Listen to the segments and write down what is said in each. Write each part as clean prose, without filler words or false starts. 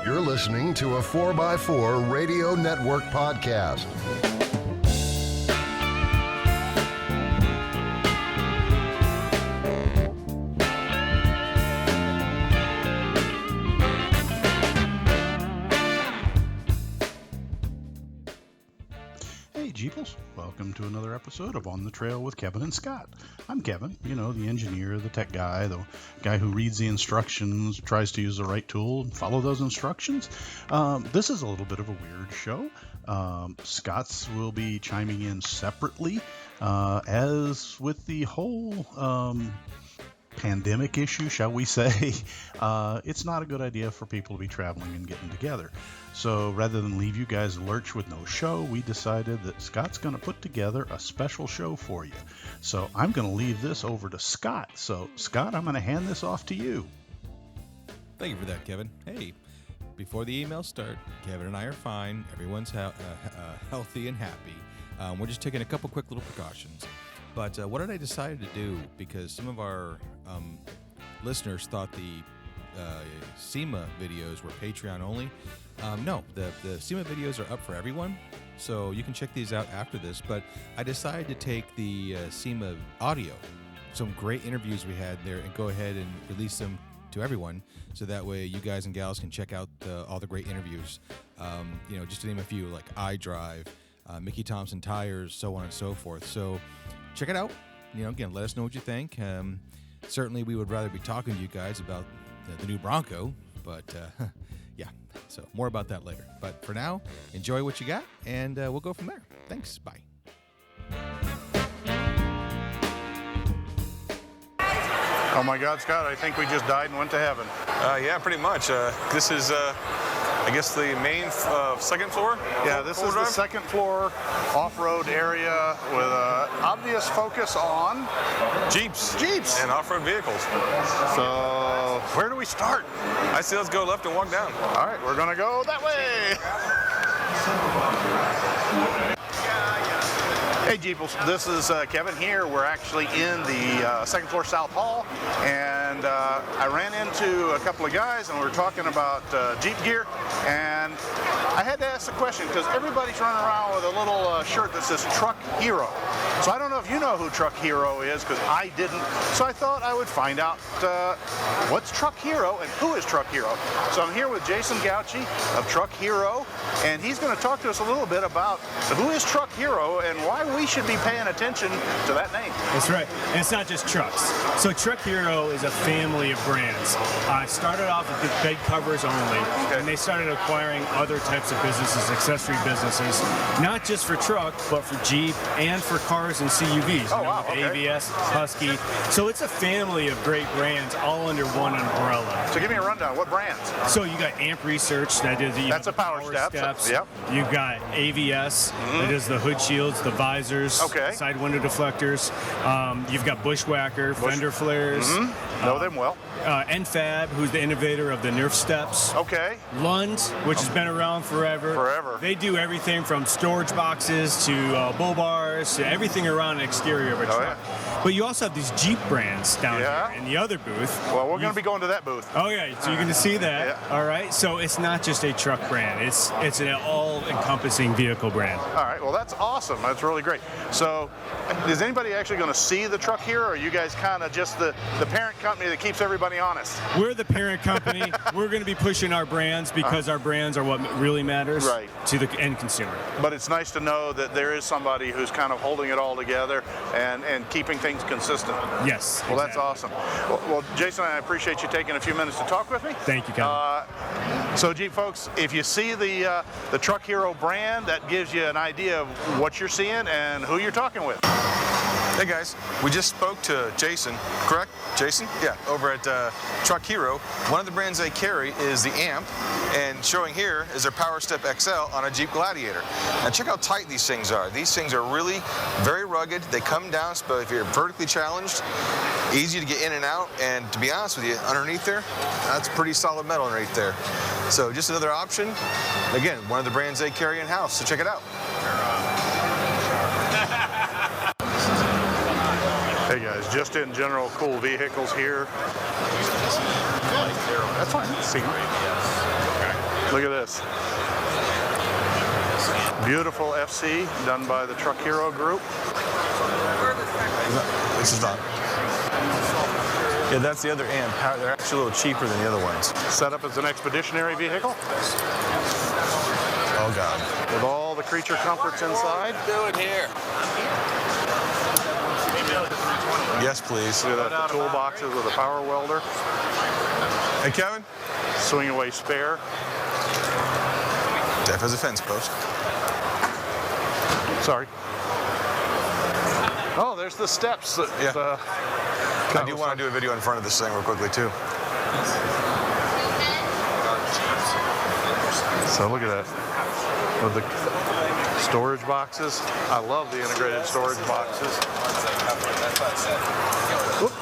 You're listening to a 4x4 Radio Network podcast. Hey Jeeples, welcome to another episode of On the Trail with Kevin and Scott. I'm Kevin, the engineer, the tech guy, the guy who reads the instructions, tries to use the right tool and follow those instructions. This is a little bit of a weird show. Scott's will be chiming in separately, as with the whole pandemic issue, shall we say. It's not a good idea for people to be traveling and getting together. So rather than leave you guys lurch with no show, we decided that Scott's going to put together a special show for you. So I'm going to leave this over to Scott. So Scott, I'm going to hand this off to you. Thank you for that, Kevin. Hey, before the emails start, Kevin and I are fine. Everyone's healthy and happy. We're just taking a couple quick little precautions. But what did I decide to do? Because some of our listeners thought the SEMA videos were Patreon only. No, the SEMA videos are up for everyone, so you can check these out after this. But I decided to take the SEMA audio, some great interviews we had there, and go ahead and release them to everyone, so that way you guys and gals can check out all the great interviews. Just to name a few, like iDrive, Mickey Thompson Tires, so on and so forth. So check it out. Again, let us know what you think. Certainly, we would rather be talking to you guys about the new Bronco, but yeah, so more about that later. But for now, enjoy what you got, and we'll go from there. Thanks. Bye. Oh my God, Scott, I think we just died and went to heaven. Yeah, pretty much. This is, I guess, the main second floor? Yeah, this is the second floor off-road area with an obvious focus on Jeeps. And off-road vehicles. So, where do we start? I say let's go left and walk down. All right, we're going to go that way. Hey Jeeples, this is Kevin here. We're actually in the second floor South Hall, and I ran into a couple of guys and we were talking about Jeep gear, and I had to ask the question because everybody's running around with a little shirt that says Truck Hero. So I don't know if you know who Truck Hero is, because I didn't. So I thought I would find out what's Truck Hero and who is Truck Hero. So I'm here with Jason Gauchi of Truck Hero, and he's going to talk to us a little bit about who is Truck Hero and why we should be paying attention to that name. That's right. And it's not just trucks. So Truck Hero is a family of brands. I started off with the bed covers only, and they started acquiring other types of businesses, accessory businesses, not just for truck, but for Jeep and for cars and CUVs. Oh, wow. With ABS, Husky. So it's a family of great brands all under one umbrella. So give me a rundown. What brands? So you got Amp Research, that is the That's a power step. steps. Yep. You've got AVS, that is the hood shields, the visors, side window deflectors. You've got Bushwhacker, fender flares. Know them well. NFAB, who's the innovator of the Nerf steps. Okay. Lund, which has been around forever. They do everything from storage boxes to bull bars to everything around an exterior of a truck. Yeah. But you also have these Jeep brands down here in the other booth. Well, we're going to be going to that booth. Oh yeah, so you're going to see that. Yeah. All right. So it's not just a truck brand. It's an all-encompassing vehicle brand. All right. Well, that's awesome. That's really great. So, is anybody actually going to see the Truck Hero, or are you guys kind of just the parent company that keeps everybody honest? We're the parent company. We're going to be pushing our brands because our brands are what really matters to the end consumer. But it's nice to know that there is somebody who's kind of holding it all together and keeping things consistent. Yes. Well, that's awesome. Well, Jason, I appreciate you taking a few minutes to talk with me. Thank you, Kevin. So, Jeep folks, if you see the Truck Hero brand, that gives you an idea of what you're seeing and who you're talking with. Hey guys, we just spoke to Jason, correct? Jason? Yeah, over at Truck Hero. One of the brands they carry is the Amp, and showing here is their Power Step XL on a Jeep Gladiator. Now check how tight these things are. These things are really very rugged. They come down, but if you're vertically challenged, easy to get in and out, and to be honest with you, underneath there, that's pretty solid metal underneath there. So just another option. Again, one of the brands they carry in-house, so check it out. Hey guys, just in general, cool vehicles here. That's fine. See. Look at this. Beautiful FC done by the Truck Hero group. This is not. Yeah, that's the other amp. They're actually a little cheaper than the other ones. Set up as an expeditionary vehicle. Oh, God. With all the creature comforts inside. Doing here. Yes, please. Look at that, the toolboxes with a power welder. Hey, Kevin. Swing away spare. Deaf as a fence post. Sorry. Oh, there's the steps. That, Yeah. I do want to do a video in front of this thing real quickly, too. So look at that. With the storage boxes. I love the integrated storage boxes. Whoop.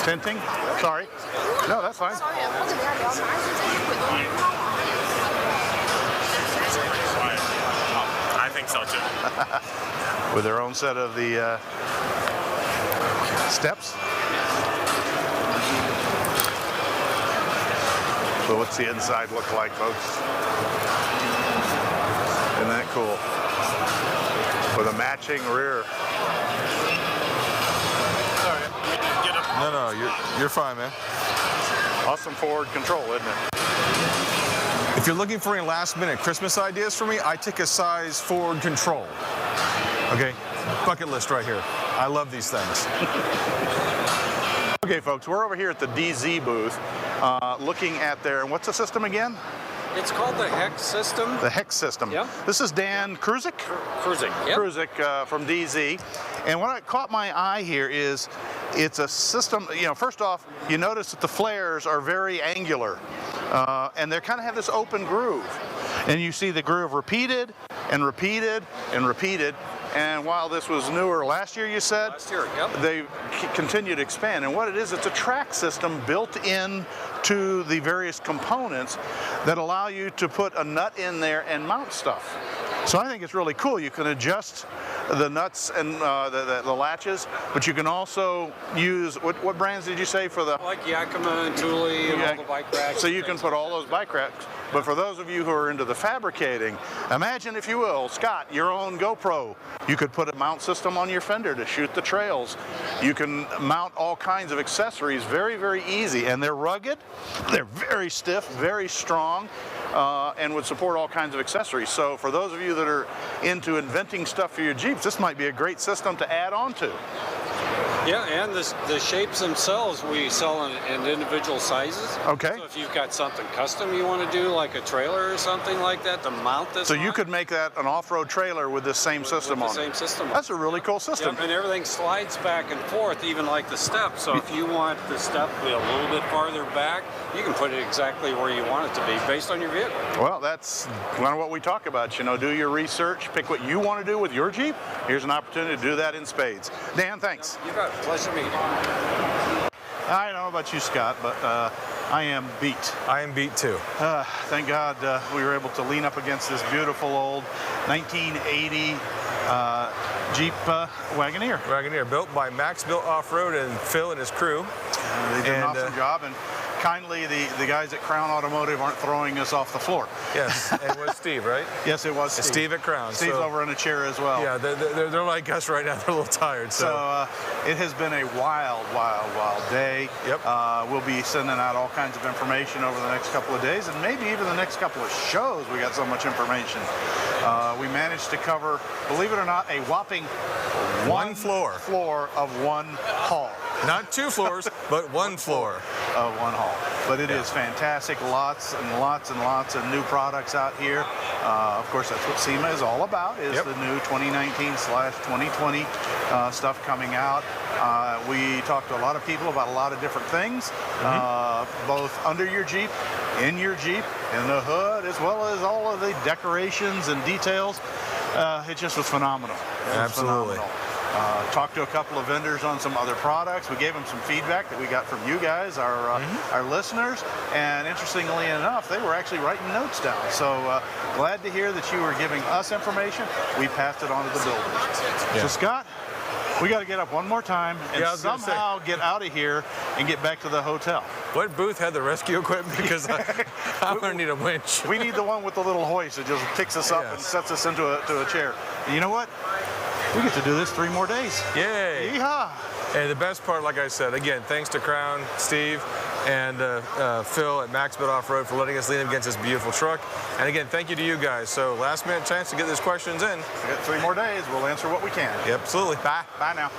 Tinting? Sorry. No, that's fine. I think so too. With their own set of the steps. So what's the inside look like, folks? Isn't that cool? With a matching rear. No, you're fine, man. Awesome forward control, isn't it? If you're looking for any last-minute Christmas ideas for me, I take a size forward control. Okay, bucket list right here. I love these things. Okay, folks, we're over here at the DZ booth, looking at their, what's the system again? It's called the Hex system. The Hex system. Yep. This is Dan Kruzik. Cruising. Yep. Kruzik from DZ. And what caught my eye here is it's a system, you know, first off, you notice that the flares are very angular. And they kind of have this open groove. And you see the groove repeated and repeated and repeated. And while this was newer last year, you said? Last year, yep. They continue to expand. And what it is, it's a track system built in to the various components that allow you to put a nut in there and mount stuff. So I think it's really cool. You can adjust the nuts and the latches, but you can also use, what brands did you say for the? Like Yakima and Thule and all the bike racks. So you can put all those bike racks. But for those of you who are into the fabricating, imagine, if you will, Scott, your own GoPro. You could put a mount system on your fender to shoot the trails. You can mount all kinds of accessories very, very easy. And they're rugged, they're very stiff, very strong, and would support all kinds of accessories. So for those of you that are into inventing stuff for your Jeeps, this might be a great system to add on to. Yeah, and the shapes themselves we sell in individual sizes. Okay. So if you've got something custom you want to do, like a trailer or something like that, to mount this So on, you could make that an off-road trailer with this same system on it. Same system. That's a really cool system. Yep, and everything slides back and forth, even like the step. So if you want the step to be a little bit farther back, you can put it exactly where you want it to be based on your vehicle. Well, that's kind of what we talk about. You know, do your research, pick what you want to do with your Jeep. Here's an opportunity to do that in spades. Dan, thanks. You got it. Pleasure meeting you. I don't know about you, Scott, but I am beat. I am beat, too. Thank God we were able to lean up against this beautiful old 1980 Jeep Wagoneer. Wagoneer, built by Max Built Off-Road and Phil and his crew. They did an awesome job, and kindly the guys at Crown Automotive aren't throwing us off the floor. Yes, it was Steve, right? Yes, it was Steve. Steve at Crown. Steve's over in a chair as well. Yeah, they're like us right now. They're a little tired. So it has been a wild day. Yep. We'll be sending out all kinds of information over the next couple of days, and maybe even the next couple of shows. We got so much information. We managed to cover, believe it or not, a whopping one floor of one hall. Not 2 floors, but 1 floor. Of one hall. But it is fantastic. Lots and lots and lots of new products out here. Of course, that's what SEMA is all about, is the new 2019/2020 stuff coming out. We talked to a lot of people about a lot of different things, both under your Jeep, in your Jeep, in the hood, as well as all of the decorations and details. It just was phenomenal. Absolutely. Talked to a couple of vendors on some other products. We gave them some feedback that we got from you guys, our listeners, and interestingly enough, they were actually writing notes down. So glad to hear that you were giving us information. We passed it on to the builders. Yeah. So Scott, We got to get up one more time and Yeah, I was gonna say. somehow get out of here and get back to the hotel. What booth had the rescue equipment? Because I'm going to need a winch. We need the one with the little hoist that just picks us up and Yes. sets us into a chair. And you know what? We get to do this 3 more days. Yay! Yeehaw! And the best part, like I said, again, thanks to Crown, Steve, and Phil at Maxbit Off-Road for letting us lean against this beautiful truck. And again, thank you to you guys. So last minute chance to get these questions in. We got 3 more days. We'll answer what we can. Yep, absolutely. Bye. Bye now.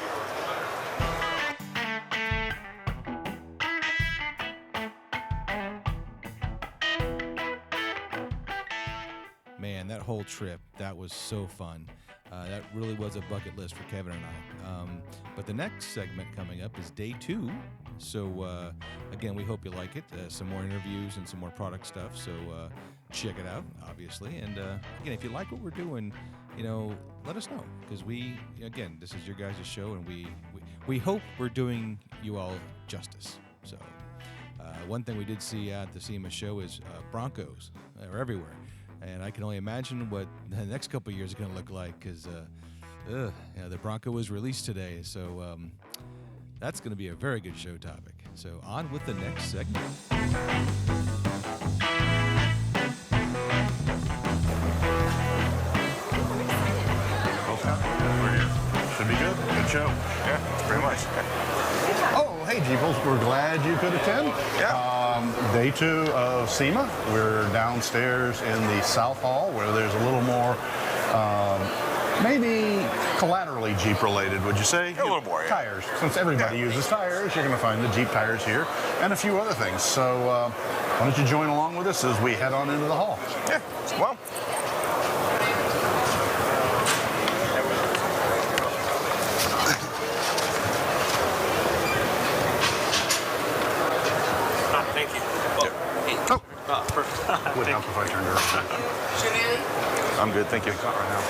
Man, that whole trip, that was so fun. That really was a bucket list for Kevin and I. But the next segment coming up is day 2. So, again, we hope you like it. Some more interviews and some more product stuff. So check it out, obviously. And, again, if you like what we're doing, let us know. Because again, this is your guys' show, and we hope we're doing you all justice. So one thing we did see at the SEMA show is Broncos are everywhere. And I can only imagine what the next couple of years are going to look like because the Bronco was released today. So that's going to be a very good show topic. So on with the next segment. Should be good. Good show. Yeah, pretty much. Oh, hey, Jeeples. We're glad you could attend. Yeah. Day 2 of SEMA. We're downstairs in the South Hall where there's a little more, maybe collaterally Jeep related, would you say? A little more, yeah. Tires. Since everybody uses tires, you're going to find the Jeep tires here and a few other things. So why don't you join along with us as we head on into the hall? Yeah, well. Thank you. Oh, perfect. Would help if I turned around. I'm good, thank you. Not right now.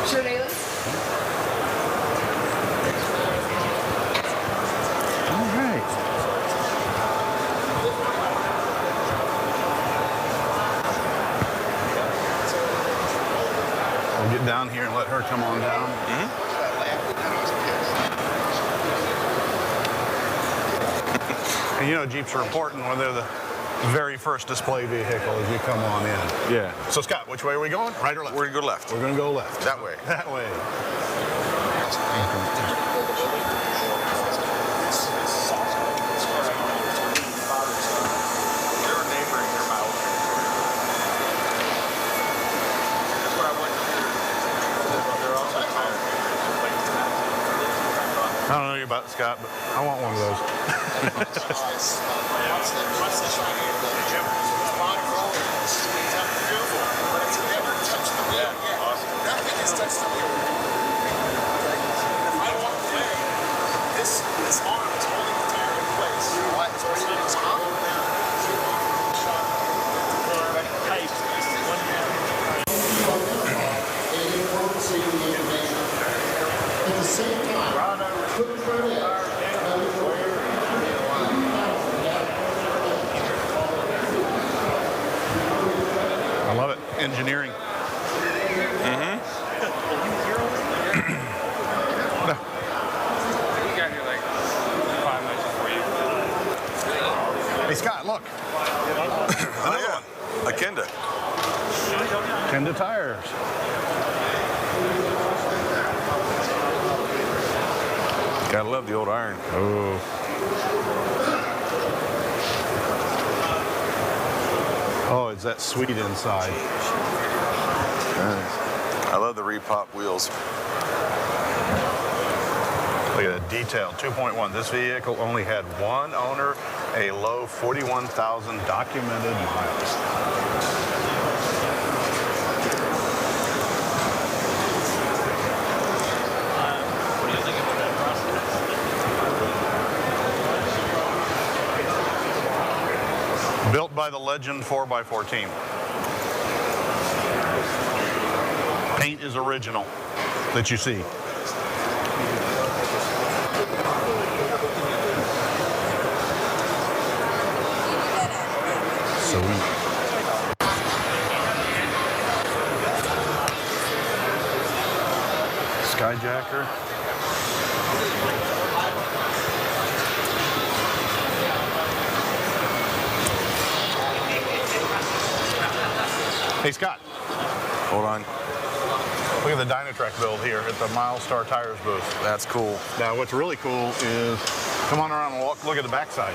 Sure, Daily? All right. We'll get down here and let her come on down. And Jeeps are important when they're the very first display vehicle as you come on in. Yeah. So Scott, which way are we going? Right or left? We're going to go left. We're going to go left. That way. That way. I don't know about Scott, but I want one of those. At the same time, put credit. I love it. Engineering. We got here like 5 minutes before you. Hey, Scott, look. Oh, yeah. A Kenda. Kenda tires. Gotta love the old iron. Oh. Oh, is that sweet inside? I love the repop wheels. Look at that detail, 2.1. This vehicle only had one owner, a low 41,000 documented miles. Built by the Legend 4x4 team. Paint is original that you see. Sweet. Skyjacker. Hey, Scott. Hold on. Look at the Dynatrack build here at the Milestar Tires booth. That's cool. Now, what's really cool is, come on around and look at the backside.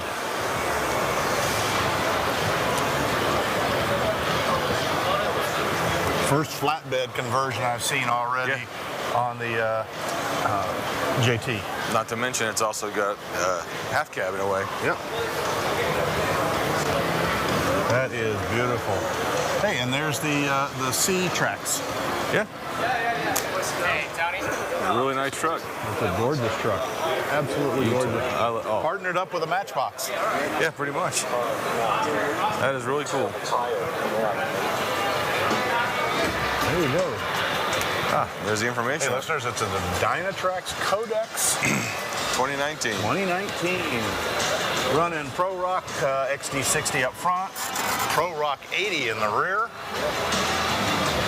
First flatbed conversion I've seen already on the JT. Not to mention, it's also got half cab in a way. Yep. That is beautiful. Hey, and there's the C tracks. Yeah. Hey, Tony. A really nice truck. It's a gorgeous truck. Absolutely gorgeous. Oh. Partnered up with a Matchbox. Yeah, pretty much. That is really cool. There you go. Ah, there's the information. Hey, listeners, it's in the Dynatrax Codex 2019. 2019. Running Pro Rock XD60 up front, Pro Rock 80 in the rear.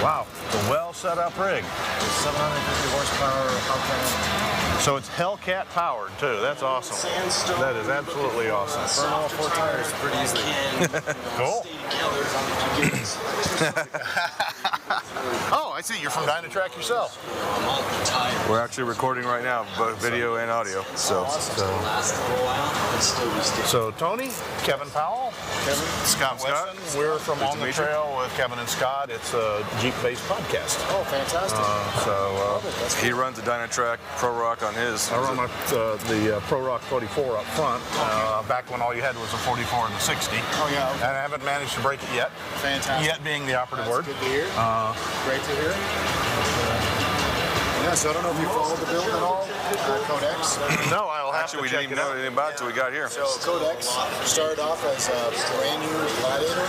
Wow, it's a well set up rig. 750 horsepower Hellcat. So it's Hellcat powered too. That's awesome. That is absolutely awesome. Burn all 4 tires pretty easily. Cool. Oh, I see. You're from Dynatrack yourself. We're actually recording right now, both video and audio. So Tony, Kevin Powell, Scott Weston. We're from Good On to the meet you. Trail with Kevin and Scott. It's a Jeep-based podcast. Oh, fantastic. he runs a Dynatrack Pro Rock on his. I run the Pro Rock 44 up front, back when all you had was a 44 and a 60. Oh, yeah. And I haven't managed to break it yet. Fantastic. Yet being the operative word. Good to hear. Great to hear. Yeah, so I don't know if you followed the build at all, Codex. No, I'll have Actually, we to check didn't even it know out. anything about it until we got here. So Codex started off as a brand new Gladiator.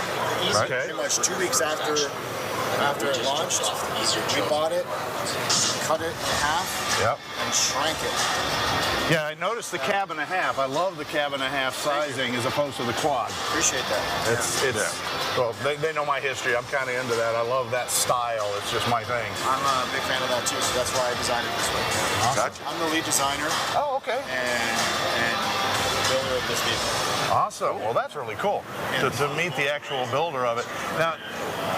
Right. Okay. Pretty much 2 weeks after it launched, we bought it, cut it in half, Yep. and shrank it. Yeah, I noticed the cab and a half. I love the cab and a half sizing as opposed to the quad. Appreciate that. Well, they know my history. I'm kind of into that. I love that style. It's just my thing. I'm a big fan of that too, so that's why I designed it this way. Gotcha. I'm the lead designer Oh, okay. and builder of this vehicle. Awesome. Well, that's really cool to meet the actual builder of it. Now,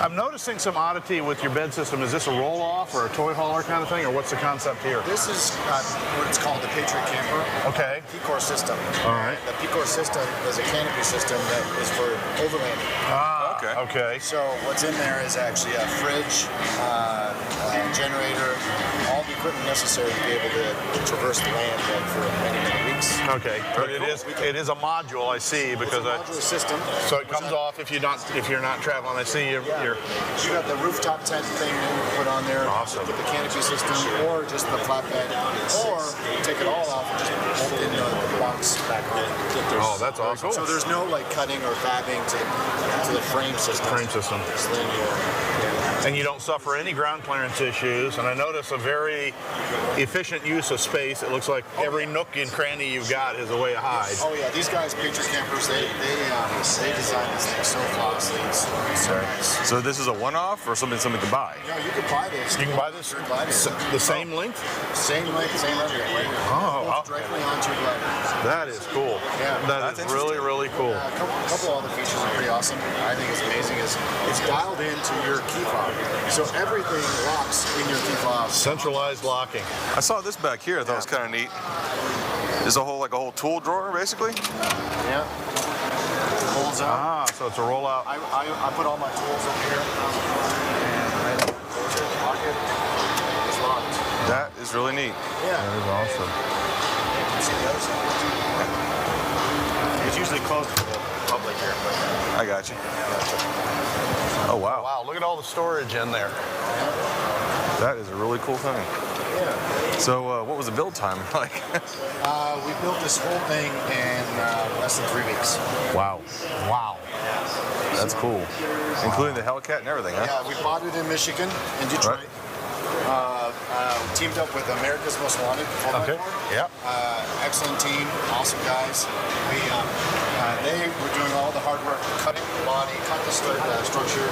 I'm noticing some oddity with your bed system. Is this a roll-off or a toy hauler kind of thing, or what's the concept here? This is what it's called the Patriot Camper. Okay. P-Core system. All right. The P-Core system is a canopy system that is for overlanding. Ah, Okay. okay. So what's in there is actually a fridge, generator, all the equipment necessary to be able to traverse the land for many, many weeks. Okay, but it is a module, I see, because It's a modular system. so it comes off if you're not traveling. I see you're You got the rooftop tent thing that you put on there. Awesome. With the canopy system, or just the flatbed, or take it all off and just bolt in the box back on. Oh, that's awesome. So there's no like cutting or fabbing to the frame system. Frame system. It's linear. And you don't suffer any ground clearance issues. And I notice a very efficient use of space. It looks like every nook and cranny you've got is a way to hide. Oh yeah, these guys, Patriot Campers, they design this thing so classy. It's so nice. So this is a one-off or something to buy? Yeah, you could buy this. You can buy this the same length? Same length, same everything. Right here. Oh, wow. Directly onto your Gladiator. That is cool. Yeah. That is really, really cool. A couple other features are pretty awesome. I think it's amazing is it's dialed into your key fob. So everything locks in your key fob. Centralized locking. I saw this back here. I thought it was kind of neat. There's a whole tool drawer, basically. Yeah. It folds out. Ah, so it's a rollout. I put all my tools up here. And I close it, lock it. It's locked. That is really neat. Yeah. That is awesome. You can see the other side. It's usually closed for the public here, but I got you. Oh, wow. Wow, look at all the storage in there. That is a really cool thing. yeah. So what was the build time like? We built this whole thing in less than 3 weeks. Wow. Wow. That's cool. Including the Hellcat and everything, huh? Yeah, we bought it in Michigan, in Detroit. Teamed up with America's Most Wanted. Okay. Yeah. Excellent team, awesome guys. They were doing all the hard work, cutting the body, cutting the structure,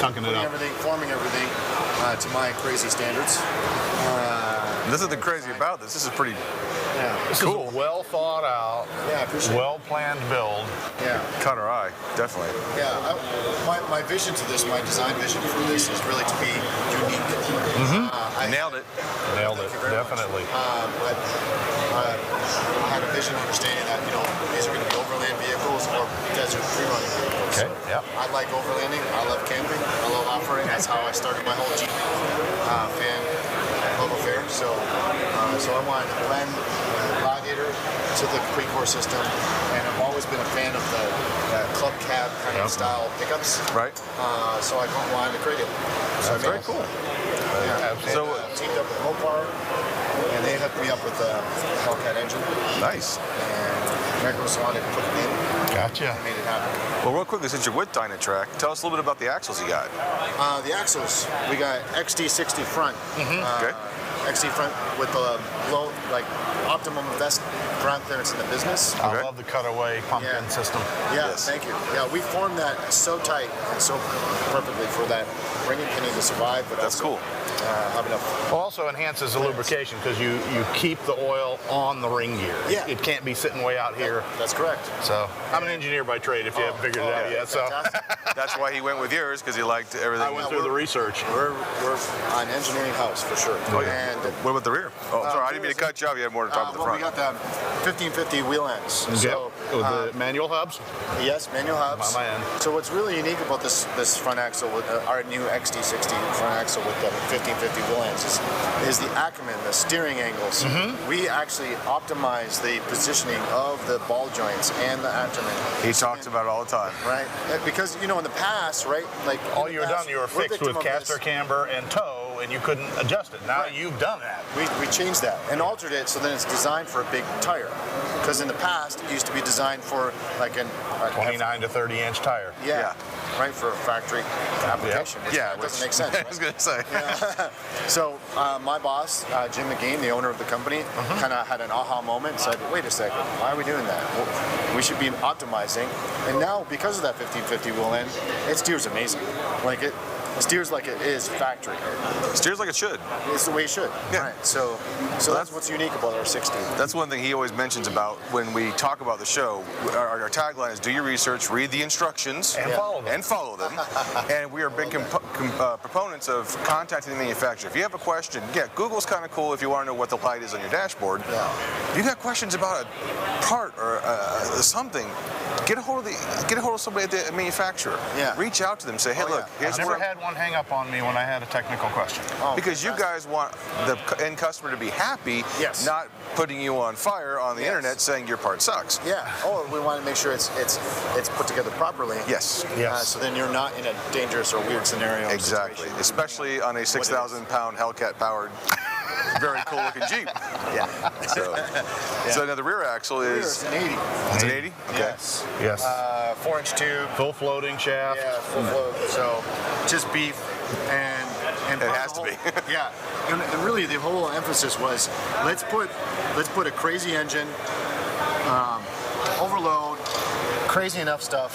Tunking it putting up. everything, forming everything to my crazy standards. This is the crazy about this. This is pretty This is a well thought out, well planned build. Yeah. Caught our eye, definitely. Yeah, my vision to this, my design vision for this is really to be unique. Nailed it. Nailed it, Thank you very much. definitely. I had a vision understanding that, these are going to be overland vehicles or desert free-running vehicles. Okay, yeah. I like overlanding. I love camping. I love off-roading. That's how I started my whole Jeep fan love affair. So I wanted to blend Gladiator to the Pre-Core system, and I've always been a fan of the club cab kind of style pickups. Right. So I wanted to create it. So That's very cool. Yeah. So, teamed up with Mopar, and they hooked me up with a Hellcat engine. nice. And Megros wanted to put it in. Gotcha. And made it happen. Well, real quickly, since you're with Dynatrack, tell us a little bit about the axles you got. The axles, we got XD60 front. Okay. XD front with the low, optimum best ground clearance in the business. I love the cutaway pumpkin system. Yeah, Yes. thank you. Yeah, we formed that so tight and so perfectly for that ring and pinion to survive, but That's also cool. have enough. Also enhances the lubrication because you keep the oil on the ring gear. Yeah. It can't be sitting way out here. That's correct. So I'm an engineer by trade if you haven't figured it out yet. So Fantastic. That's why he went with yours, because he liked everything. I went through the research. We're an engineering house for sure. And What about the rear? Oh, sorry, I didn't mean to cut you off. You had more to talk about the well, front. we got the 1550 wheel ends. So, With the manual hubs. yes, manual hubs. My man. So what's really unique about this front axle with our new XD60 front axle with the 1550 wheel ends is the acumen, the steering angles. We actually optimize the positioning of the ball joints and the abdomen. He talks about it all the time. Right, because in the past, right, All you were done, you were fixed with caster camber and toe, and you couldn't adjust it. Now you've done that. We changed that and altered it so then it's designed for a big tire. Because in the past, it used to be designed for like a 29 to 30 inch tire. Yeah, right, for a factory application. Yeah, It doesn't make sense. I was going to say. So my boss, Jim McGean, the owner of the company, kind of had an aha moment and said, wait a second, why are we doing that? Well, we should be optimizing. And now, because of that 1550 wheel end, it steers amazing. It steers like it is factory. Steers like it should. It's the way it should. Yeah. Right. So that's what's unique about our 60. That's one thing he always mentions about when we talk about the show. Our tagline is do your research, read the instructions, And follow them. And follow them. And we are big proponents of contacting the manufacturer. If you have a question, Google's kind of cool if you want to know what the light is on your dashboard. If you got questions about a part or something, get a hold of somebody at the manufacturer. Yeah. Reach out to them. Say, hey, look, here's I never what had one hang up on me when I had a technical question. because you guys want the end customer to be happy, Yes. not putting you on fire on the Yes. internet saying your part sucks. Yeah. Oh, we want to make sure it's put together properly. Yes. Yes. So then you're not in a dangerous or weird scenario. Exactly. situation. Especially on a 6,000-pound Hellcat powered, very cool looking Jeep. Yeah. So now the rear axle Here, is it's an 80. it's an 80. Okay. Yes. Yes. 4-inch tube. Full floating shaft. Yeah, full float. So just beef and It plus has the to whole- be. Yeah. And really the whole emphasis was let's put a crazy engine, overload, crazy enough stuff,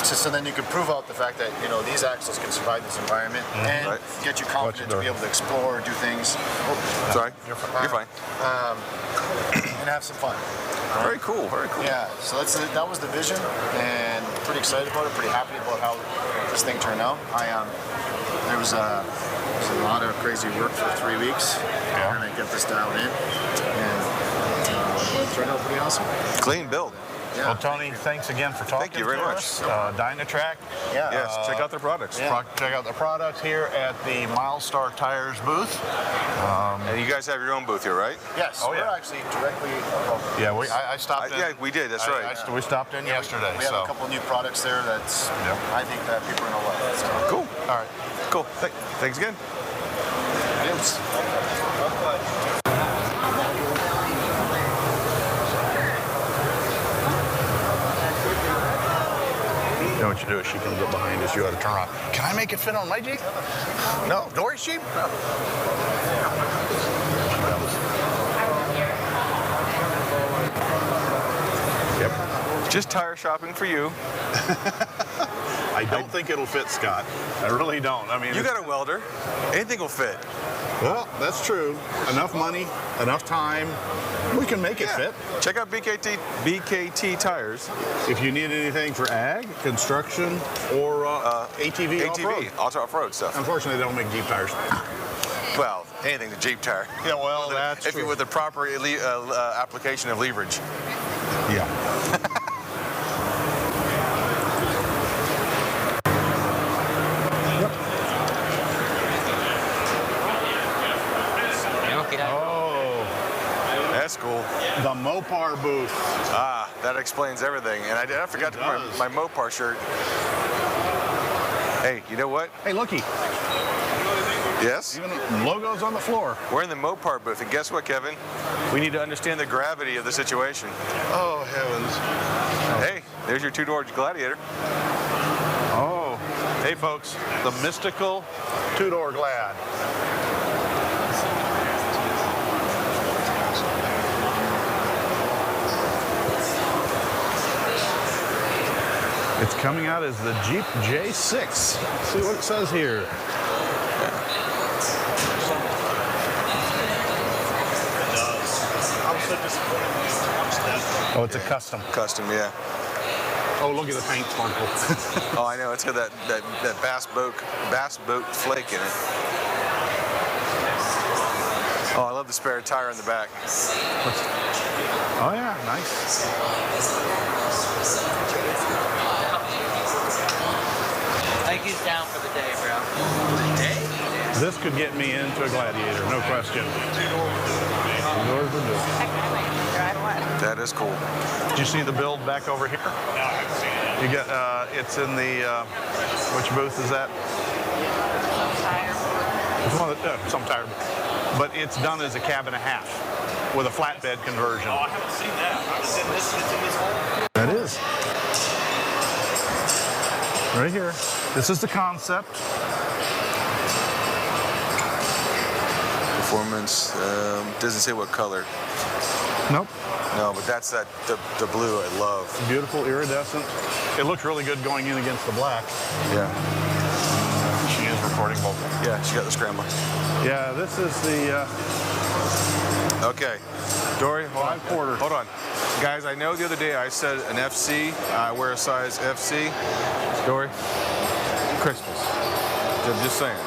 so then you can prove out the fact that these axles can survive this environment and Right. get you confident to be able to explore, do things. Sorry. You're fine. And have some fun. Very cool. Very cool. Yeah, so that was the vision, and pretty excited about it. Pretty happy about how this thing turned out. There was a lot of crazy work for 3 weeks, trying to get this dialed in, and it turned out pretty awesome. Clean build. Yeah. Well, Tony, thanks again for talking Thank you very to much. us. Dynatrack. Yeah. Yes. Check out their products. Yeah. Check out the products here at the Milestar Tires booth. And you guys have your own booth here, right? Yes, Oh, we're yeah. actually directly above. Yeah, I stopped in. Yeah, we did. That's right. We stopped in yesterday. We have so. a couple new products there that's I think that people are gonna love. So. Cool. All right. Cool. Thanks again. Adios. You know what you do is she comes up behind us, you ought to turn around. Can I make it fit on my Jeep? No. Dory's Jeep? Yep. Just tire shopping for you. I don't think it'll fit, Scott. I really don't. I mean, You got a welder. Anything will fit. well, that's true. Enough money, enough time, We can make it fit. Check out BKT tires. If you need anything for ag, construction, or ATV off-road. Also off-road stuff. Unfortunately, they don't make Jeep tires. Well, anything to Jeep tire. Yeah, well, that's if true. with the proper application of leverage. Yeah. Oh, That's cool. the Mopar booth. Ah, that explains everything. And I forgot to put my Mopar shirt. Hey, you know what? Hey, looky. Yes? Even logos on the floor. We're in the Mopar booth, and guess what, Kevin? We need to understand the gravity of the situation. Oh, heavens. Hey, there's your two-door Gladiator. Oh, hey, folks. The mystical two-door Glad. It's coming out as the Jeep J6. Let's see what it says here. Oh, it's a custom. Custom, yeah. Oh, look at the paint sparkle. Oh, I know. It's got that bass boat flake in it. Oh, I love the spare tire in the back. Oh, yeah, nice. I think he's down for the day, bro. Day? This could get me into a Gladiator, no question. Two doors will do it. That is cool. Did you see the build back over here? No, I haven't seen it. You got, it's in the, which booth is that? It's one of the, some tire. But it's done as a cab and a half with a flatbed conversion. Oh, I haven't seen that. It's in this hole? That is. Right here. This is the concept. Performance, doesn't say what color. Nope. No, but that's the blue I love. Beautiful iridescent. It looks really good going in against the black. Yeah. She is recording vocal. Yeah, she got the scrambler. Yeah, this is the Okay. Dory, hold on. 5/4. Hold on. Guys, I know the other day I said an FC. I wear a size FC. Dory, Christmas. Just saying.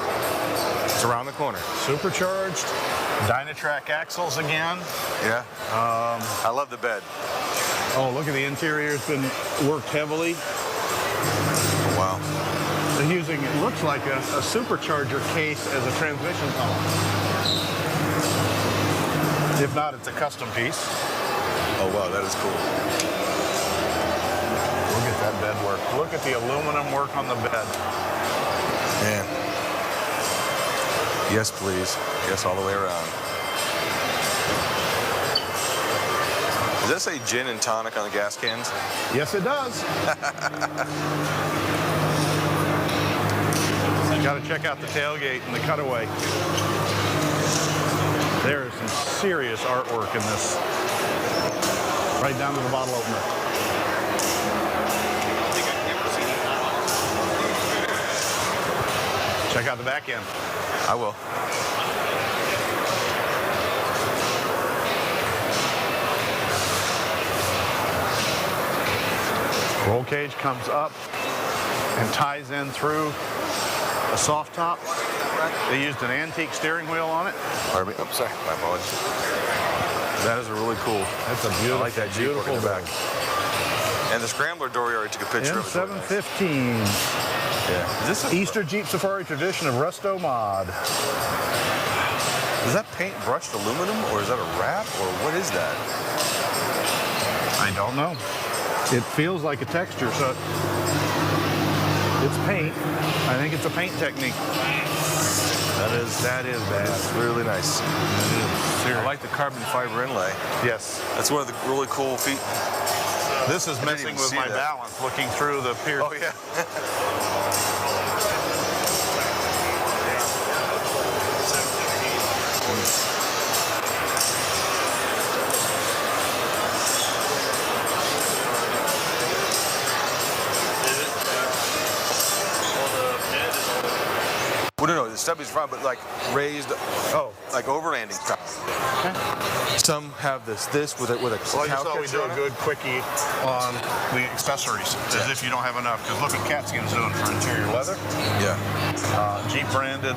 It's around the corner. supercharged Dynatrac axles again. Yeah. I love the bed. Oh, look at the interior. It's been worked heavily. Wow. They're using, it looks like a supercharger case as a transmission column. If not, it's a custom piece. Oh, wow, that is cool. Look at that bed work. Look at the aluminum work on the bed. Man. Yes, please. Yes, all the way around. Does that say gin and tonic on the gas cans? Yes, it does. Got to check out the tailgate and the cutaway. There is some serious artwork in this. Right down to the bottle opener. Check out the back end. I will. Roll cage comes up and ties in through a soft top. They used an antique steering wheel on it. Pardon me. Oh, sorry. My apologies. That is a really cool. That's a beautiful, I like that Jeep beautiful in the back. And the Scrambler, Dory already took a picture of it. M715. Yeah. Is this a, Easter Jeep Safari tradition of Resto Mod. is that paint brushed aluminum, or is that a wrap, or what is that? I don't know. It feels like a texture, so it's paint. I think it's a paint technique. That is bad. That's really nice. I like the carbon fiber inlay. Yes. That's one of the really cool feet. This is didn't messing even with see my that. balance looking through the pier. Oh, yeah. Well, no, the stubbies are fine, but like raised, like overlanding style. Okay. Some have this with a Well, you cow saw we catcher do on a it. good quickie on the accessories, as if you don't have enough. Because look what Catskin's doing for interior leather. Yeah. Jeep branded.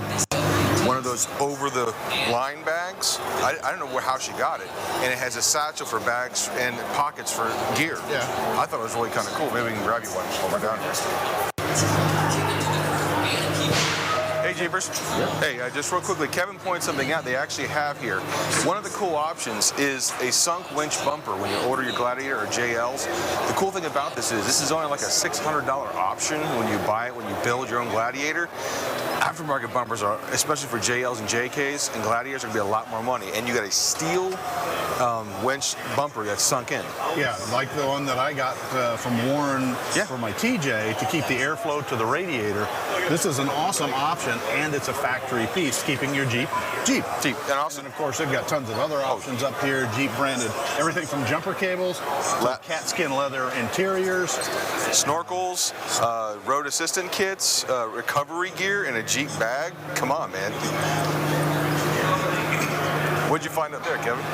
One of those over-the-line bags. I don't know how she got it, and it has a satchel for bags and pockets for gear. Yeah. I thought it was really kind of cool. Maybe we can grab you one while we're down here. Hey, Jeepers. Yeah. Hey, just real quickly, Kevin pointed something out they actually have here. One of the cool options is a sunk winch bumper when you order your Gladiator or JLs. The cool thing about this is only like a $600 option when you buy it, when you build your own Gladiator. Aftermarket bumpers are, especially for JLs and JKs and Gladiators, are going to be a lot more money. And you got a steel winch bumper that's sunk in. Yeah, like the one that I got from Warren for my TJ to keep the airflow to the radiator. This is an awesome option, and it's a factory piece, keeping your Jeep. And also, and of course, they've got tons of other options up here, Jeep branded. Everything from jumper cables, to catskin leather interiors, snorkels, road assistant kits, recovery gear, and a Jeep bag. Come on, man. What'd you find up there, Kevin?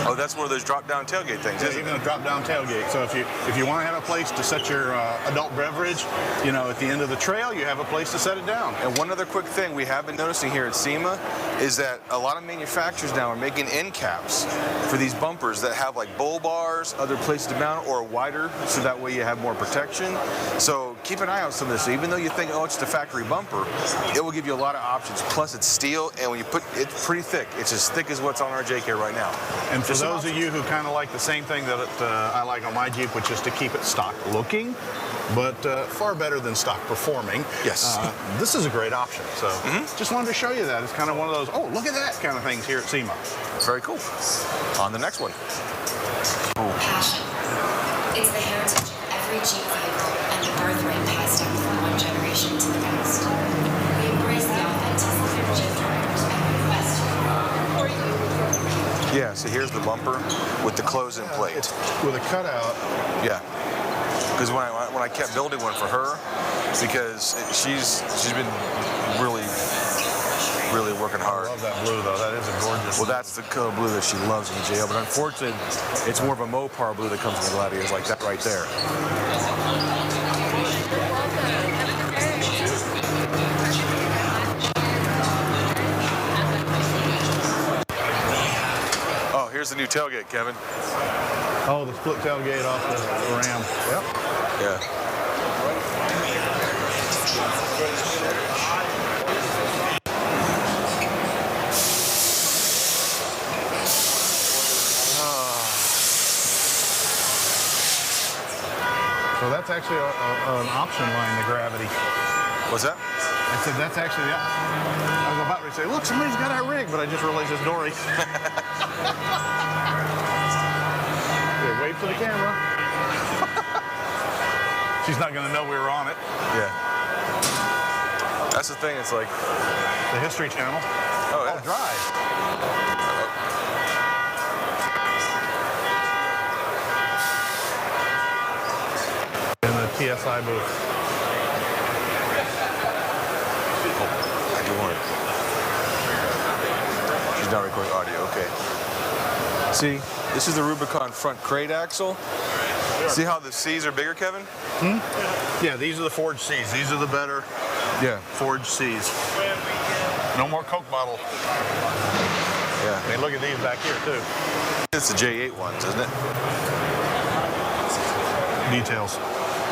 Oh, that's one of those drop-down tailgate things, isn't it? Even a drop-down tailgate. So if you want to have a place to set your adult beverage, at the end of the trail, you have a place to set it down. And one other quick thing we have been noticing here at SEMA is that a lot of manufacturers now are making end caps for these bumpers that have like bull bars, other places to mount, or wider, so that way you have more protection. So keep an eye on some of this. So even though you think, it's the factory bumper, it will give you a lot of options. Plus, it's steel, and when you put it's pretty thick. It's as thick as what's on our JK right now. And for those of you who kind of like the same thing that I like on my Jeep, which is to keep it stock looking, but far better than stock performing. Yes. This is a great option. So just wanted to show you that. It's kind of one of those, look at that kind of things here at SEMA. Very cool. On the next one. Passion. It's the heritage of every Jeep vehicle and the birthright passed down from one generation to the next. We embrace the authenticity of Jeep drivers and request Yeah, so here's the bumper with the close-in plate. With a cutout. Yeah. Because when I kept building one for her, because she's been really working hard. I love that blue though. That is a gorgeous. Well, that's the color blue that she loves in the JL, but unfortunately, it's more of a Mopar blue that comes in the Gladiators, like that right there. Oh, here's the new tailgate, Kevin. Oh, the split tailgate off the Ram. Yep. Yeah. So that's actually an option line, the Gravity. What's that? I said that's actually the option. I was about to say, look, somebody's got our rig, but I just realized it's Dory. Here, wave to the camera. She's not going to know we were on it. Yeah. That's the thing. It's like the History Channel. Oh, yeah. Drive. In the TSI booth. Oh, I do want it. She's not recording audio. Okay. See, this is the Rubicon front crate axle. See how the C's are bigger, Kevin? Yeah, these are the forged C's. These are the better forged C's. No more Coke bottle. Yeah. I mean, look at these back here, too. It's the J8 ones, isn't it? Details.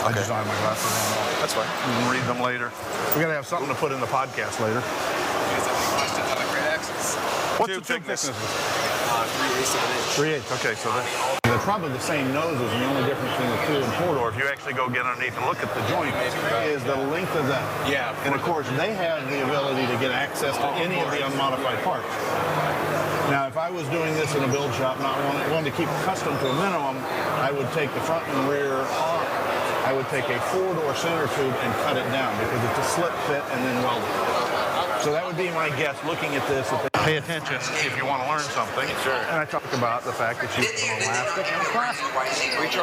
I just don't have my glasses on. That's fine. We can read them later. We gotta have something to put in the podcast later. What's the tube thickness? 3/8 of an inch. 3/8. Okay, so they're probably the same noses, and the only difference between the 2 and 4-door, if you actually go get underneath and look at the joint, is the length of that. Yeah. And of course, they have the ability to get access to any of the unmodified parts. Now, if I was doing this in a build shop, not wanting to keep custom to a minimum, I would take the front and rear off. I would take a 4-door center tube and cut it down because it's a slip fit and then weld it. So that would be my guess looking at this. Pay attention if you want to learn something. Sure. And I talked about the fact that you have an elastic and a plastic.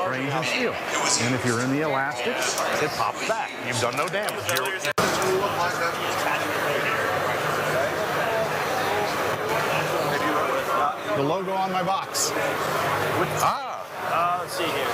Range and steel. And if you're in the elastic, it pops back. You've done no damage. The logo on my box. Let's see here.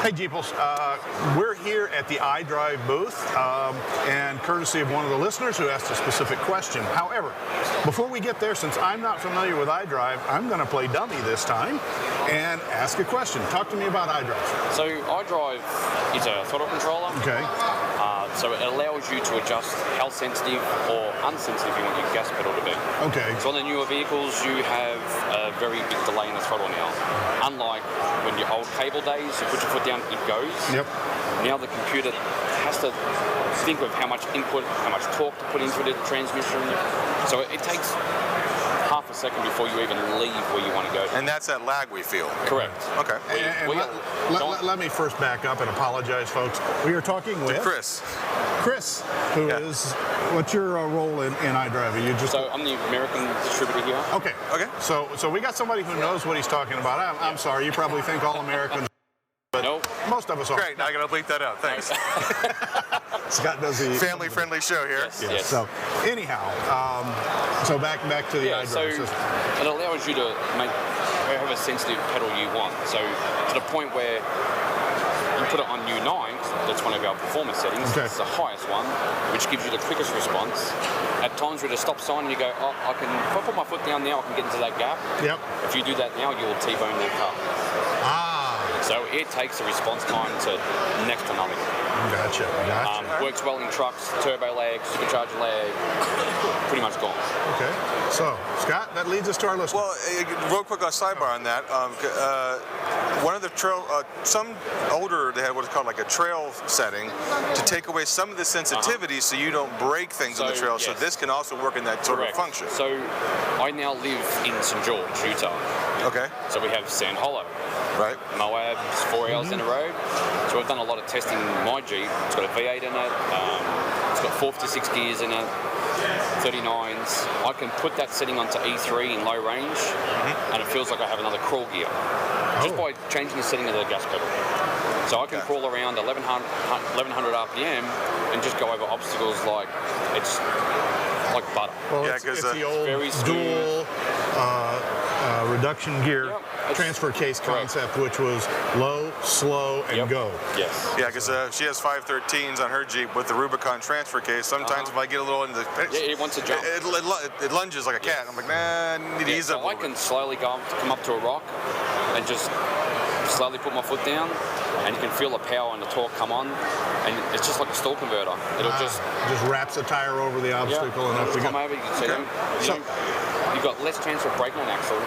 Hey Jeeples, we're here at the iDrive booth, and courtesy of one of the listeners who asked a specific question. However, before we get there, since I'm not familiar with iDrive, I'm going to play dummy this time and ask a question. Talk to me about iDrive. So iDrive is a throttle controller. Okay. So it allows you to adjust how sensitive or unsensitive you want your gas pedal to be. Okay. So on the newer vehicles, you have a very big delay in the throttle now. Unlike when your old cable days, you put your foot down, it goes. Yep. Now the computer has to think of how much input, how much torque to put into the transmission. So it takes half a second before you even leave where you want to go. And that's that lag we feel. Correct. Okay. Let me first back up and apologize, folks. We are talking with Chris. Chris, who is, what's your role in iDrive? Are you just... So I'm the American distributor here. Okay. Okay. So we got somebody who knows what he's talking about. I'm sorry, you probably think all Americans, but most of us are. Great, now I gotta bleep that out. Thanks. Scott does the family-friendly show here. Yes. So anyhow, so back to the iDrive so system. it allows you to make however sensitive pedal you want. So to the point where you put it on new 9, that's one of our performance settings. Okay. It's the highest one, which gives you the quickest response. At times where the stop sign, you go, oh, if I put my foot down now, I can get into that gap. Yep. If you do that now, you'll T-bone that car. So it takes the response time to next to nothing. Gotcha. Works well in trucks, turbo lag, supercharger lag, pretty much gone. Okay. So, Scott, that leads us to our list. Well, real quick, a sidebar on that. One of the trail, some older, they had what's called like a trail setting to take away some of the sensitivity so you don't break things on the trail. So this can also work in that sort of function. So I now live in St. George, Utah. Okay. So we have Sand Hollow. Right. Moab's 4 hours in a road. So we've done a lot of testing in my Jeep. It's got a V8 in it. It's got 456 gears in it. 39s. I can put that setting onto E3 in low range, and it feels like I have another crawl gear, just by changing the setting of the gas pedal. So I can crawl around 1100 RPM and just go over obstacles like it's like butter. Well, it's the old very dual reduction gear transfer case concept, which was low, slow, and go. Yes. Yeah, because she has 513s on her Jeep with the Rubicon transfer case. Sometimes if I get a little into the... it wants to jump. It lunges like a cat. I'm like, nah, I need to ease up a little I can slowly come up to a rock and just slowly put my foot down, and you can feel the power and the torque come on, and it's just like a stall converter. It'll just wraps the tire over the obstacle and up we go. Come over, you can see them. You've got less chance of breaking an axle,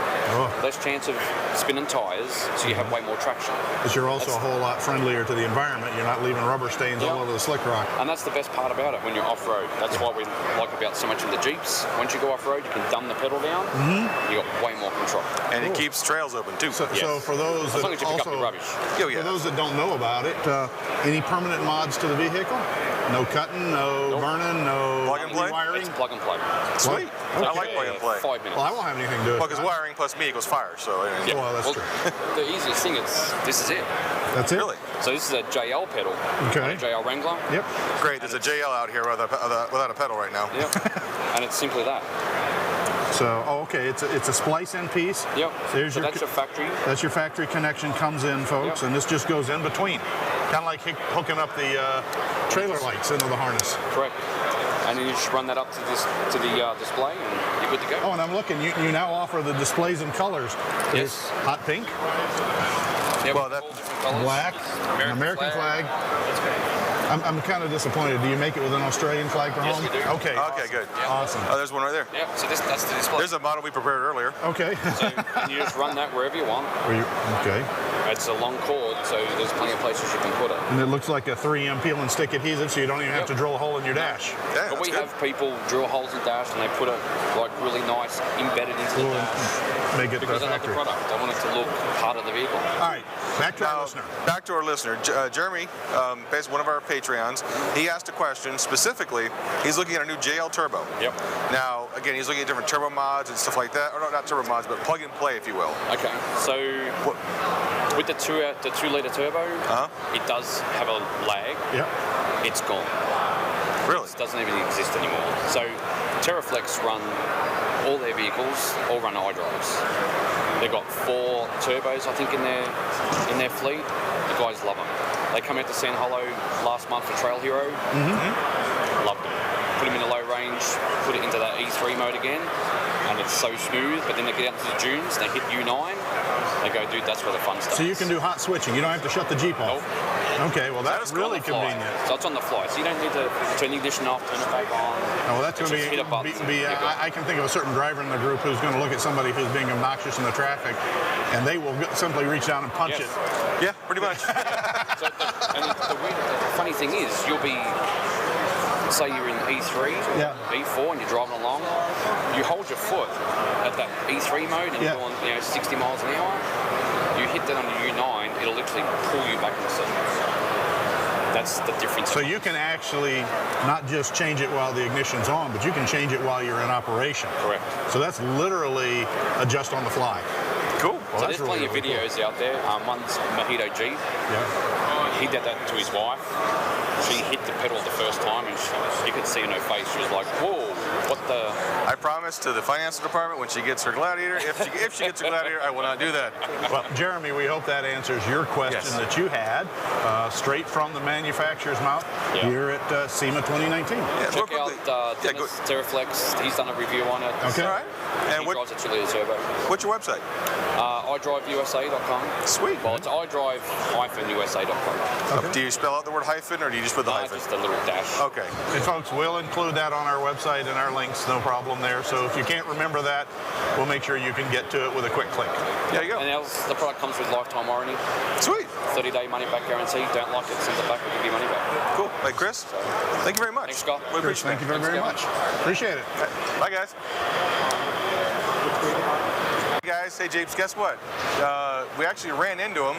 less chance of spinning tires, so you have way more traction. But you're also a whole lot friendlier to the environment. You're not leaving rubber stains all over the slick rock. And that's the best part about it when you're off-road. That's what we like about so much in the Jeeps. Once you go off-road, you can dumb the pedal down. You got way more control. And it keeps trails open too. So for those as long as you pick up your rubbish. For those that don't know about it, any permanent mods to the vehicle? No cutting, no burning, no plug and play? wiring? It's plug and play. Sweet. I like plug and play. 5 minutes. Well, I won't have anything to do with it. Well, because wiring plus me equals fire, so... Well, that's true. The easiest thing is, this is it. That's it? Really? So this is a JL pedal. Okay. A JL Wrangler. Yep. Great, there's a JL out here without a pedal right now. Yep. And it's simply that. So, okay, it's a splice in piece. Yep. So that's your factory. That's your factory connection comes in, folks, and this just goes in between. Kind of like hooking up the trailer lights into the harness. Correct. And then you just run that up to the display, and you're good to go. Oh, and I'm looking. You now offer the displays in colors. There's hot pink. Yep. Well, that black, American flag. I'm kind of disappointed. Do you make it with an Australian flag for home? Yes, we do. Okay. Okay, good. Awesome. Oh, there's one right there. Yeah, so that's the display. There's a model we prepared earlier. Okay. So and you just run that wherever you want. Okay. It's a long cord, so there's plenty of places you can put it. And it looks like a 3M peel and stick adhesive, so you don't even have to drill a hole in your dash. Yeah, But we that's have people drill holes in dash and they put it like really nice embedded into the dash. Make it Because the I love the factory. product. I want it to look part of the vehicle. All right, back to our Now, listener. back to our listener. Jeremy, basically one of our Patreons, he asked a question specifically. He's looking at a new JL Turbo. Yep. Now, again, he's looking at different turbo mods and stuff like that. Or no, not turbo mods, but plug and play, if you will. Okay, so with the 2-litre turbo, it does have a lag. Yep. It's gone. Really? It doesn't even exist anymore. So Terraflex run all their vehicles, all run iDrives. They've got 4 turbos, I think, in their fleet. The guys love them. They come out to San Hollow last month for Trail Hero. Loved them. Put them in the low range, put it into that E3 mode again, and it's so smooth. But then they get out to the dunes, they hit U9, they go, dude, that's where the fun starts. So you can do hot switching. You don't have to shut the Jeep off. Okay, well that's really convenient. So it's on the fly. So you don't need to turn the ignition off, turn it back on. Oh, well, that's going to Hit a button. I can think of a certain driver in the group who's going to look at somebody who's being obnoxious in the traffic, and they will simply reach down and punch it. Yeah, pretty much. So the funny thing is, you'll be, say you're in E3, E4, and you're driving along, you hold your foot at that E3 mode and you're going 60 miles an hour, you hit that on your U9, it'll literally pull you back in the seat. That's the difference. So you can actually not just change it while the ignition's on, but you can change it while you're in operation. Correct. So that's literally adjust on the fly. Cool. Well, so there's plenty of videos out there. One's Mojito Jeep. He did that to his wife. She hit the pedal the first time and you could see in her face, she was like, whoa, what the... I promise to the finance department when she gets her Gladiator, if she gets her Gladiator, I will not do that. Well, Jeremy, we hope that answers your question that you had, straight from the manufacturer's mouth here at SEMA 2019. Yeah, check out Dennis Terraflex. He's done a review on it. Okay. All right. And he drives a 2-litre turbo. What's your website? iDriveUSA.com. Sweet. Well, it's iDrive-USA.com. Okay. Do you spell out the word hyphen or do you just put the hyphen? Just a little dash. Okay. And folks, we'll include that on our website and our links, no problem there. So if you can't remember that, we'll make sure you can get to it with a quick click. There you go. And else, the product comes with lifetime warranty. Sweet. 30-day money-back guarantee. Don't like it, send it back, we'll give you money back. Cool. Hey, Chris, thank you very much. Thanks, Scott. We Chris, appreciate thank you very much. Appreciate it. Bye, guys. Hey, guys. Hey, Jeeps, guess what? We actually ran into him,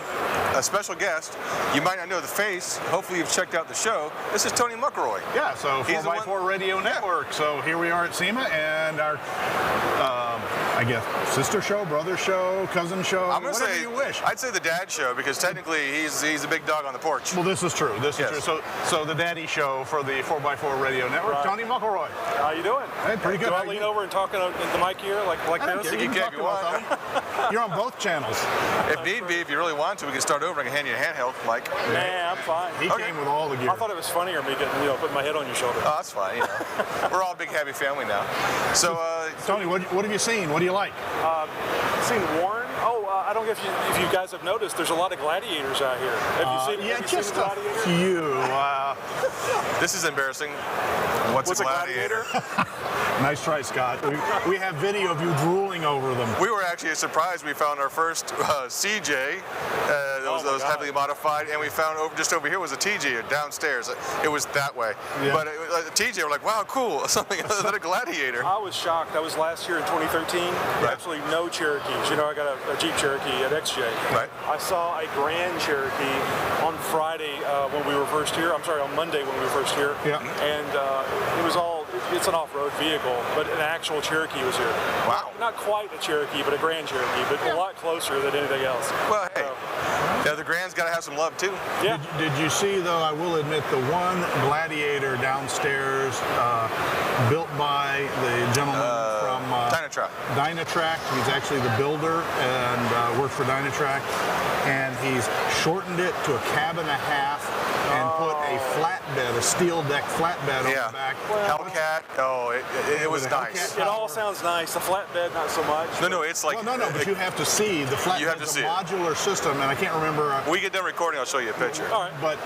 a special guest. You might not know the face. Hopefully you've checked out the show. This is Tony McElroy. Yeah, so He's 4x4 Radio Network. So here we are at SEMA and our, I guess, sister show, brother show, cousin show, I'm gonna whatever say, you wish. I'd say the dad show because technically he's a big dog on the porch. Well, this is true. This is Yes. true. So the daddy show for the 4x4 Radio Network, Right. Tony McElroy. How you doing? Hey, pretty good. Do How I you lean doing? over and talk in the mic here like I don't this? care. You can talk to both of them. You're on both channels. If need be, if you really want to, we can start over and I can hand you a handheld mic. Nah, I'm fine. He came with all the gear. I thought it was funnier me getting, putting my head on your shoulder. Oh, that's fine. You know, we're all a big happy family now. So, Tony, what have you seen? What do you like? Seen Warren? Oh, I don't know if you guys have noticed. There's a lot of gladiators out here. Have you seen? Yeah, have you just seen a a gladiator? few. this is embarrassing. What's a gladiator? Nice try, Scott. We have video of you drooling over them. We were actually surprised. We found our first CJ that was heavily modified, and we found just over here was a TJ downstairs. It was that way. Yeah. But the TJ, we're like, wow, cool. Something other than a gladiator. I was shocked. That was last year in 2013. Right. Absolutely no Cherokees. I got a Jeep Cherokee at XJ. Right. I saw a Grand Cherokee on Friday when we were first here. I'm sorry, on Monday when we were first here. Yeah. And it was it's an off-road vehicle, but an actual Cherokee was here. Wow. Not quite a Cherokee, but a Grand Cherokee, but a lot closer than anything else. Well, hey, the Grand's got to have some love too. Yeah. Did you see, though, I will admit, the one Gladiator downstairs built by the gentleman from Dynatrack. He's actually the builder and worked for Dynatrack. And he's shortened it to a cab and a half and put a flatbed, a steel deck flatbed on the back. Hellcat. Oh, it was nice. It all sounds nice. The flatbed, not so much. No, it's like... No, but you have to see the flatbed. You have to see a modular system, and I can't remember... When we get done recording, I'll show you a picture. All right. But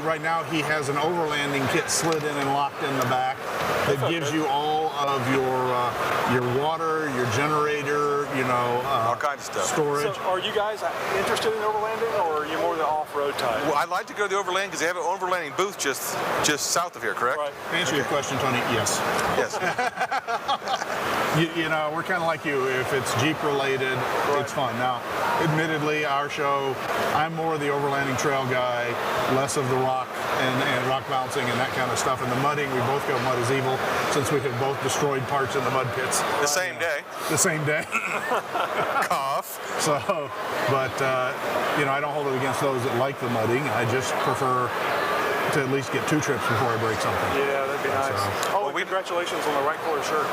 right now he has an overlanding kit slid in and locked in the back that gives you all of your water, your generator, all kinds of stuff. Storage. So are you guys interested in overlanding, or are you more the off-road type? Well, I'd like to go to the overland because they have an overlanding booth just south of here, correct? Right. To answer your question, Tony, yes. Yes. We're kind of like you. If it's Jeep related, it's fun. Now, admittedly, our show, I'm more the overlanding trail guy, less of the rock and rock bouncing and that kind of stuff. And the mudding, we both go mud is evil, since we have both destroyed parts in the mud pits. The same day. The same day. Cough. So, but I don't hold it against those that like the mudding. I just prefer to at least get 2 trips before I break something. Yeah, that'd be nice. So, congratulations on the right color shirt.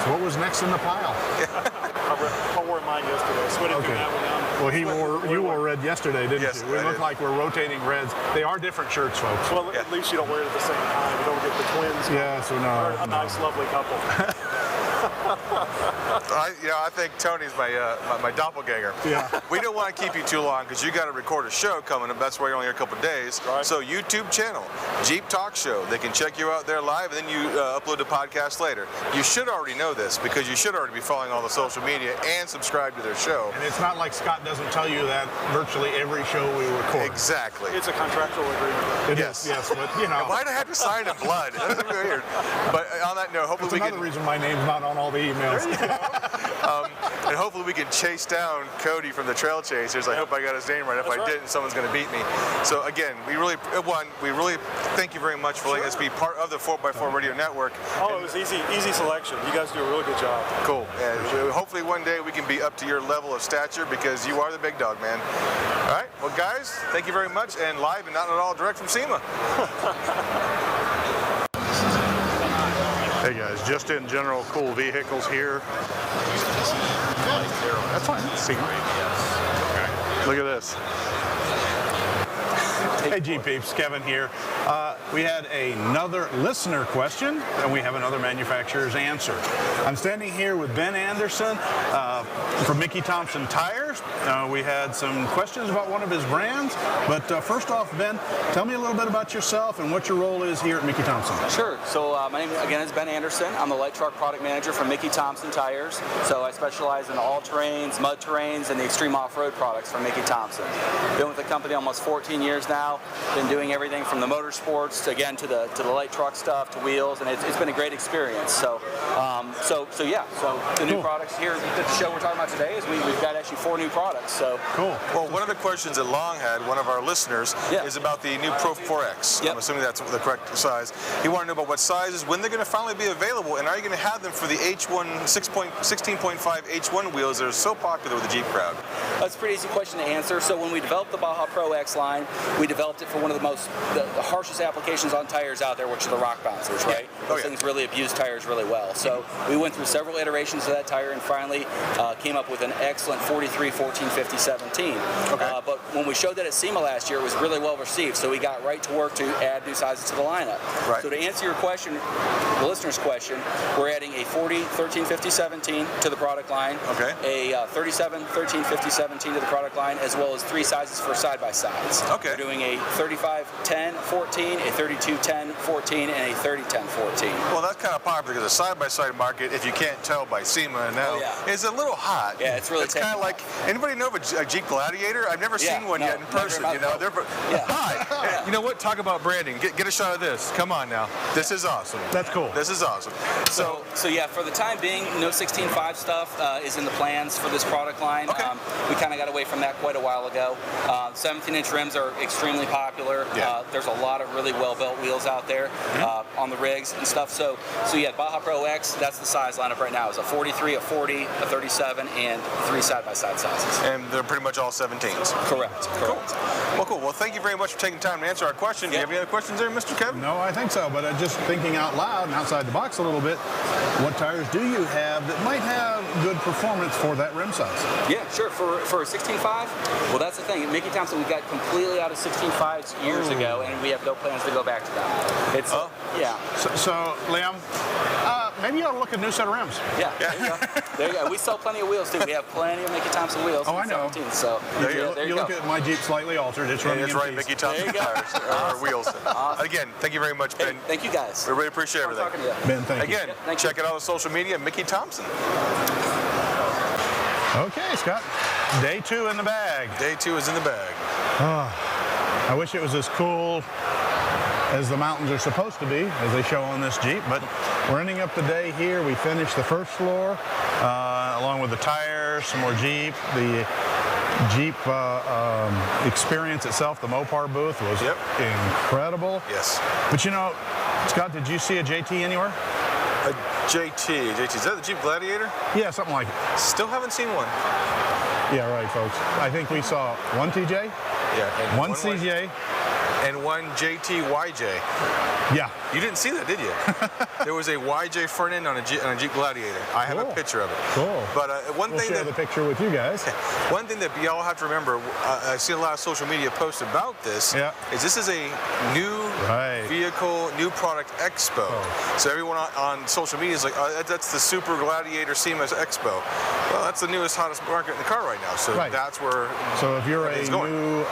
So what was next in the pile? I wore mine yesterday. Sweating through that one down. Well, you wore red yesterday, didn't Yes, you? We I look did. like we're rotating reds. They are different shirts, folks. Well, at least you don't wear it at the same time. You don't get the twins. Yeah, so no. A nice, lovely couple. I think Tony's my doppelganger. Yeah. We don't want to keep you too long because you got to record a show coming up. That's why you're only here a couple of days. Right. So YouTube channel, Jeep Talk Show. They can check you out there live, and then you upload the podcast later. You should already know this because you should already be following all the social media and subscribe to their show. And it's not like Scott doesn't tell you that virtually every show we record. Exactly. It's a contractual agreement. Yes. Yes, but Why'd I have to sign in blood? That's weird. But on that note, hopefully that's another reason my name's not on all the emails. and hopefully we can chase down Cody from the Trail Chasers. I hope I got his name right. If I didn't, someone's going to beat me. So again, we really thank you very much for letting us be part of the 4x4 Radio Network. Oh, it was easy selection. You guys do a really good job. Cool. And hopefully one day we can be up to your level of stature because you are the big dog, man. All right. Well, guys, thank you very much. And live and not at all direct from SEMA. Hey guys, just in general cool vehicles here. That's fine. SEMA. Okay. Look at this. Hey Jeep peeps, Kevin here. We had another listener question, and we have another manufacturer's answer. I'm standing here with Ben Anderson from Mickey Thompson Tires. We had some questions about one of his brands, but first off, Ben, tell me a little bit about yourself and what your role is here at Mickey Thompson. Sure. So my name, again, is Ben Anderson. I'm the light truck product manager for Mickey Thompson Tires. So I specialize in all terrains, mud terrains, and the extreme off-road products from Mickey Thompson. Been with the company almost 14 years now. Been doing everything from the motorsports to the light truck stuff to wheels, and it's been a great experience. So the new products here at the show we're talking about today is we've got actually 4 new products. So cool. Well, one of the questions that Long had, one of our listeners, is about the new Pro 4X. Yep. I'm assuming that's the correct size. He wanted to know about what sizes, when they're going to finally be available, and are you going to have them for the H1 16.5 H1 wheels that are so popular with the Jeep crowd? That's a pretty easy question to answer. So when we developed the Baja Pro X line, we developed it for one of the harshest applications on tires out there, which are the rock bouncers, right? Those things really abuse tires really well. So we went through several iterations of that tire and finally came up with an excellent 43, 14, 50, 17. Okay. But when we showed that at SEMA last year, it was really well received. So we got right to work to add new sizes to the lineup. Right. So to answer your question, the listener's question, we're adding a 40, 13, 50, 17 to the product line. Okay. A 37, 13, 50, 17 to the product line, as well as 3 sizes for side-by-sides. Okay. We're doing a 35, 10, 14, a 32, 10, 14, and a 30, 10, 14. Well, that's kind of popular because the side-by-side market, if you can't tell by SEMA now, is a little hot. Yeah, it's really kind of like, anybody know of a Jeep Gladiator? I've never seen one yet in person. You know, hi. You know what? Talk about branding. Get a shot of this. Come on now. This is awesome. That's cool. This is awesome. So yeah, for the time being, no 16.5 stuff is in the plans for this product line. Okay. We kind of got away from that quite a while ago. 17-inch rims are extremely popular. Yeah. There's a lot of really well-built wheels out there on the rigs and stuff. So yeah, Baja Pro X, that's the size lineup right now. Is a 43, a 40, a 37, and 3 side-by-side sizes. And they're pretty much all 17s. Correct. Cool. Well, cool. Well, thank you very much for taking time to answer our question. Do you have any other questions there, Mr. Kevin? No, I think so, but just thinking out loud and outside the box a little bit, what tires do you have that might have good performance for that rim size? Yeah, sure. For a 16.5, well, that's the thing. At Mickey Thompson, we got completely out of 16.5s years ago, and we have no plans to go back to them. It's yeah. So Liam, maybe you ought to look at a new set of rims. Yeah. There you go. There you go. We sell plenty of wheels too. We have plenty of Mickey Thompson wheels. Oh, I know. 17, so There you go. Look at my Jeep slightly altered. It's running. It's right, Mickey Thompson tires or wheels. Awesome. Again, thank you very much, Ben. Hey, thank you guys. We really appreciate everything. Talking to you. Ben, thank you. Again, check it out on social media, Mickey Thompson. Okay, Scott. Day 2 in the bag. Day 2 is in the bag. I wish it was as cool as the mountains are supposed to be, as they show on this Jeep, but we're ending up the day here. We finished the first floor, along with the tires, some more Jeep. The Jeep experience itself, the Mopar booth, was incredible. Yes. But you know, Scott, did you see a JT anywhere? A JT. Is that the Jeep Gladiator? Yeah, something like it. Still haven't seen one. Yeah, right, folks. I think we saw one TJ, and one CJ, and one JT-YJ. Yeah. You didn't see that, did you? There was a YJ front end on a Jeep Gladiator. I have a picture of it. Cool. But we'll share the picture with you guys. One thing that y'all have to remember, I see a lot of social media posts about this, is this is a new vehicle, new product expo. So everyone on social media is like, that's the Super Gladiator SEMA Expo. Well, that's the newest, hottest market in the car right now. So that's where. So if you're a new,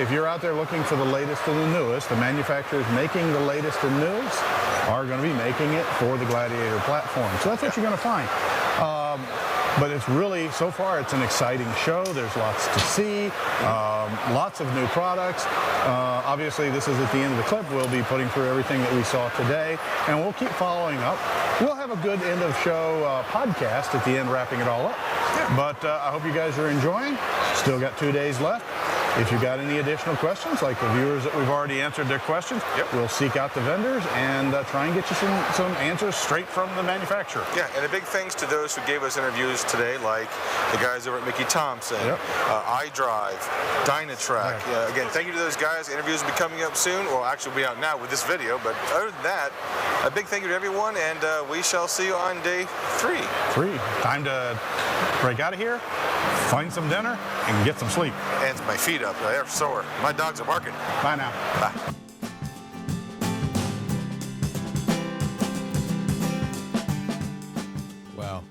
if you're out there looking for the latest and the newest, the manufacturers making the latest and newest are going to be making it for the Gladiator platform. So that's what you're going to find. But it's really, so far, it's an exciting show. There's lots to see, lots of new products. Obviously, this is at the end of the clip. We'll be putting through everything that we saw today, and we'll keep following up. We'll have a good end of show podcast at the end, wrapping it all up. But I hope you guys are enjoying. Still got 2 days left. If you got any additional questions, like the viewers that we've already answered their questions, we'll seek out the vendors and try and get you some answers straight from the manufacturer. Yeah, and a big thanks to those who gave us interviews today, like the guys over at Mickey Thompson, iDrive, Dynatrack. Again, thank you to those guys. Interviews will be coming up soon. Well, actually, we'll be out now with this video. But other than that, a big thank you to everyone, and we shall see you on day 3. Time to break out of here, find some dinner, and get some sleep. And my feet up. They're sore. My dogs are barking. Bye now. Bye. Well,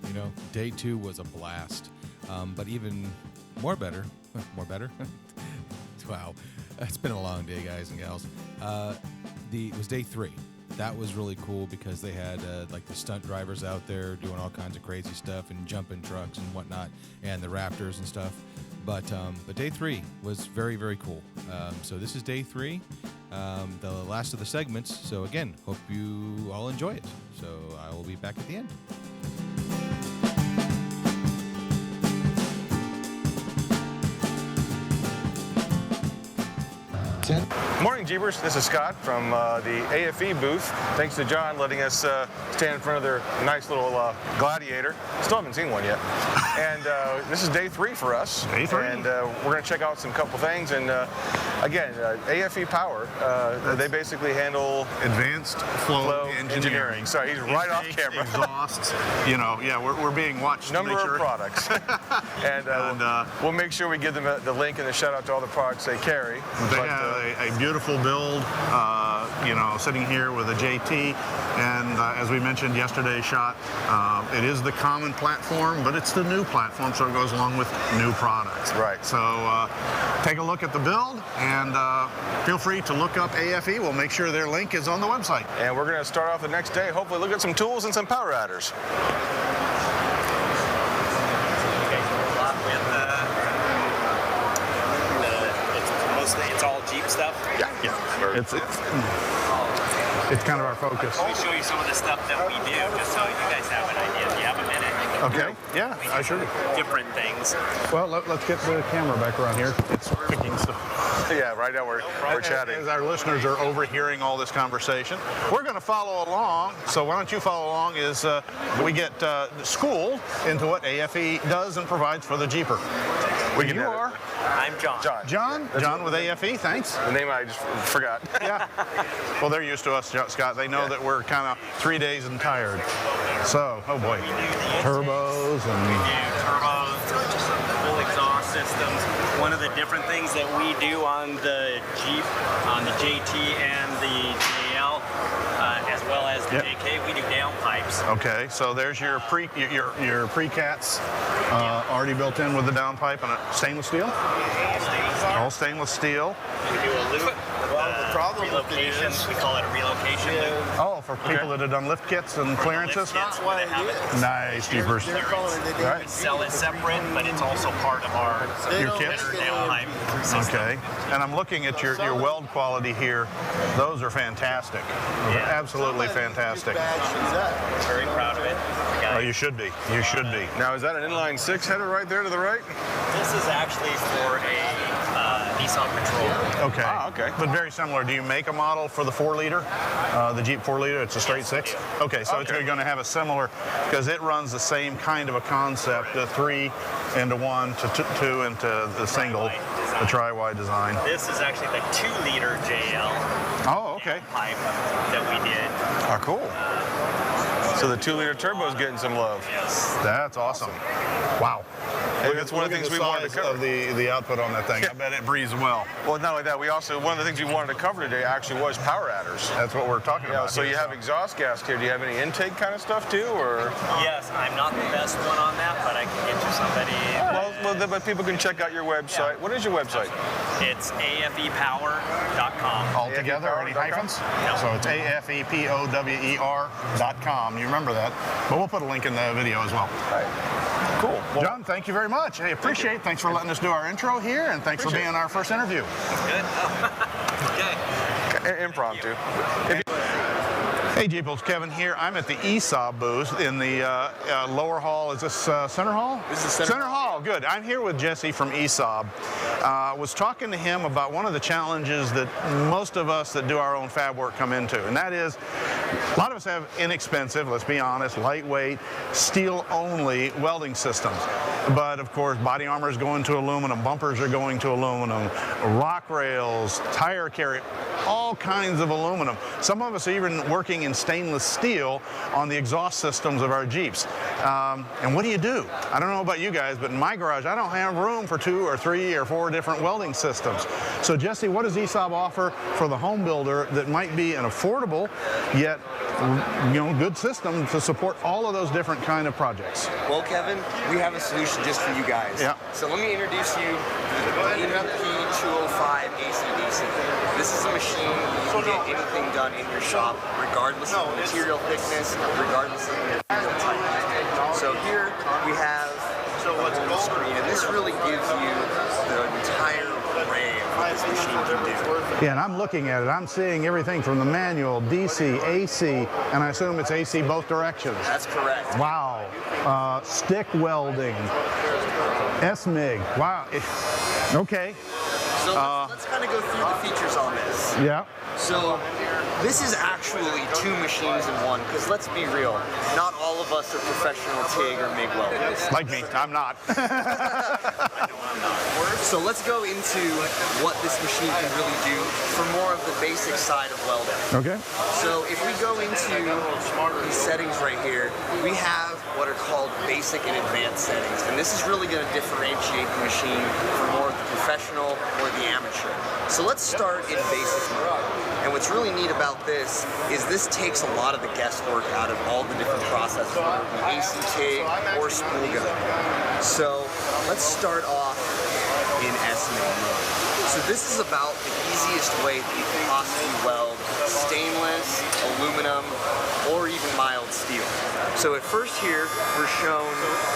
day 2 was a blast. But even more better. Wow. It's been a long day, guys and gals. It was day 3. That was really cool because they had like the stunt drivers out there doing all kinds of crazy stuff and jumping trucks and whatnot, and the Raptors and stuff. But day 3 was very, very cool. So this is day 3, the last of the segments. So again, hope you all enjoy it. So I will be back at the end. Morning, Jeepers. This is Scott from the AFE booth. Thanks to John letting us stand in front of their nice little Gladiator. Still haven't seen one yet. And this is day 3 for us. Day 3. And we're going to check out some couple things. And again, AFE Power, they basically handle advanced flow engineering. Sorry, he's right off camera. Exhausts. We're being watched. Number of products. and we'll make sure we give them the link and the shout out to all the products they carry. They have a beautiful build, sitting here with a JT, and as we mentioned yesterday's shot, it is the common platform, but it's the new platform, so it goes along with new products. Right. So take a look at the build, and feel free to look up AFE. We'll make sure their link is on the website. And we're going to start off the next day, hopefully look at some tools and some power adders. It's all Jeep stuff? Yeah. It's kind of our focus. Let me show you some of the stuff that we do, just so you guys have an idea. Do you have a minute? Okay. Yeah, I sure do. Different things. Well, let's get the camera back around here. It's picking stuff. Yeah, right now we're chatting. As our listeners are overhearing all this conversation, we're going to follow along. So why don't you follow along as we get schooled into what AFE does and provides for the Jeeper. We can I'm John. John with AFE, thanks. The name I just forgot. Yeah. Well, they're used to us, Scott. They know that we're kind of 3 days and tired. So, oh boy, turbos and Full exhaust systems. One of the different things that we do on the Jeep, on the JT and the JL, as well as the JK, we do downpipes. Okay, so there's your pre-cats already built in with the downpipe and a stainless steel. All stainless steel. We do a loop. The problem relocation, we call it a relocation loop. Oh, for people that have done lift kits and clearances. That's why they have it. Nice, jeepers. We sell it separate, but it's also part of our kits. Downpipe system. Okay, and I'm looking at your weld quality here. Those are fantastic. Those are absolutely fantastic. Very proud of it. Oh, you should be. You should be. Now, is that an inline 6 header right there to the right? This is actually for a Nissan Patrol. Okay. Okay. But very similar. Do you make a model for the 4-liter, the Jeep 4-liter? It's a straight 6. Okay, so it's going to have a similar, because it runs the same kind of a concept, the 3 into 1 to 2 into the single, the tri-wide design. This is actually the 2-liter JL. Oh, okay. Pipe that we did. Oh, cool. So the 2-liter turbo is getting some love. Yes. That's awesome. Wow. Hey, that's one of the things we wanted to cover. Of the output on that thing. I bet it breathes well. Well, not only that, we also, one of the things we wanted to cover today actually was power adders. That's what we're talking about. So you have exhaust gas here. Do you have any intake kind of stuff too, or? Yes, I'm not the best one on that, but I can get you somebody. But people can check out your website. What is your website? It's afepower.com. All together, any hyphens? No. So it's afepower.com. You remember that. But we'll put a link in the video as well. All right. Cool. Well, John, thank you very much. Hey, appreciate it. Thanks for letting us do our intro here, and thanks for being our first interview. Good. Okay. Impromptu. Hey, Jeeples, Kevin here. I'm at the ESOB booth in the lower hall. Is this Center Hall? This is Center Hall. Good. I'm here with Jesse from ESOB. Was talking to him about one of the challenges that most of us that do our own fab work come into, and that is a lot of us have inexpensive, let's be honest, lightweight, steel-only welding systems. But, of course, body armor is going to aluminum, bumpers are going to aluminum, rock rails, tire carrier, all kinds of aluminum. Some of us are even working in stainless steel on the exhaust systems of our Jeeps. And what do you do? I don't know about you guys, but in my garage, I don't have room for 2 or 3 or 4 different welding systems. So, Jesse, what does ESOB offer for the home builder that might be an affordable, yet good system to support all of those different kind of projects? Well, Kevin, we have a solution just for you guys. Yeah. So let me introduce you to the MP205 AC/DC. This is a machine you can get anything done in your shop, regardless of the material thickness, regardless of the material type. So here we have the screen, and this really gives you the entire array of what this machine can do. Yeah, and I'm looking at it. I'm seeing everything from the manual, DC, AC, and I assume it's AC both directions. That's correct. Wow. Stick welding, SMIG. Wow. Okay. So let's kind of go through the features on this. Yeah. So this is actually 2 machines in one, because let's be real, not all of us are professional TIG or MIG welders. Like me, I'm not. So let's go into what this machine can really do for more of the basic side of welding. Okay. So if we go into these settings right here, we have what are called basic and advanced settings. And this is really going to differentiate the machine from more of the professional or the amateur. So let's start in basic mode. And what's really neat about this is this takes a lot of the guesswork out of all the different processes, whether it be AC TIG or spool gun. So let's start off in SEMA mode. So this is about the easiest way that you can possibly weld stainless, aluminum, or even mild steel. So at first here, we're shown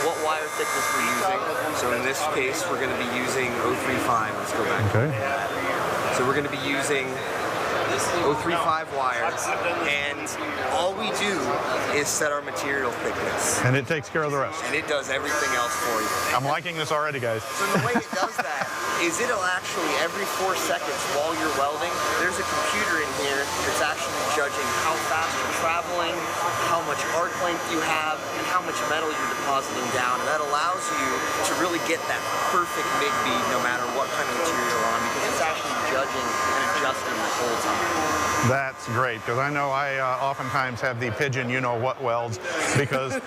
what wire thickness we're using. So in this case, we're going to be using 035. Let's go back. Okay. So we're going to be using 035 wire, and all we do is set our material thickness. And it takes care of the rest. And it does everything else for you. I'm liking this already, guys. So the way it does that is it'll actually, every 4 seconds while you're welding, there's a computer in here that's actually judging how fast you're traveling, how much arc length you have, and how much metal you're depositing down, and that allows you to really get that perfect MIG bead no matter what kind of material you're on, because it's actually judging and adjusting the whole time. That's great, because I know I oftentimes have the pigeon you-know-what welds, because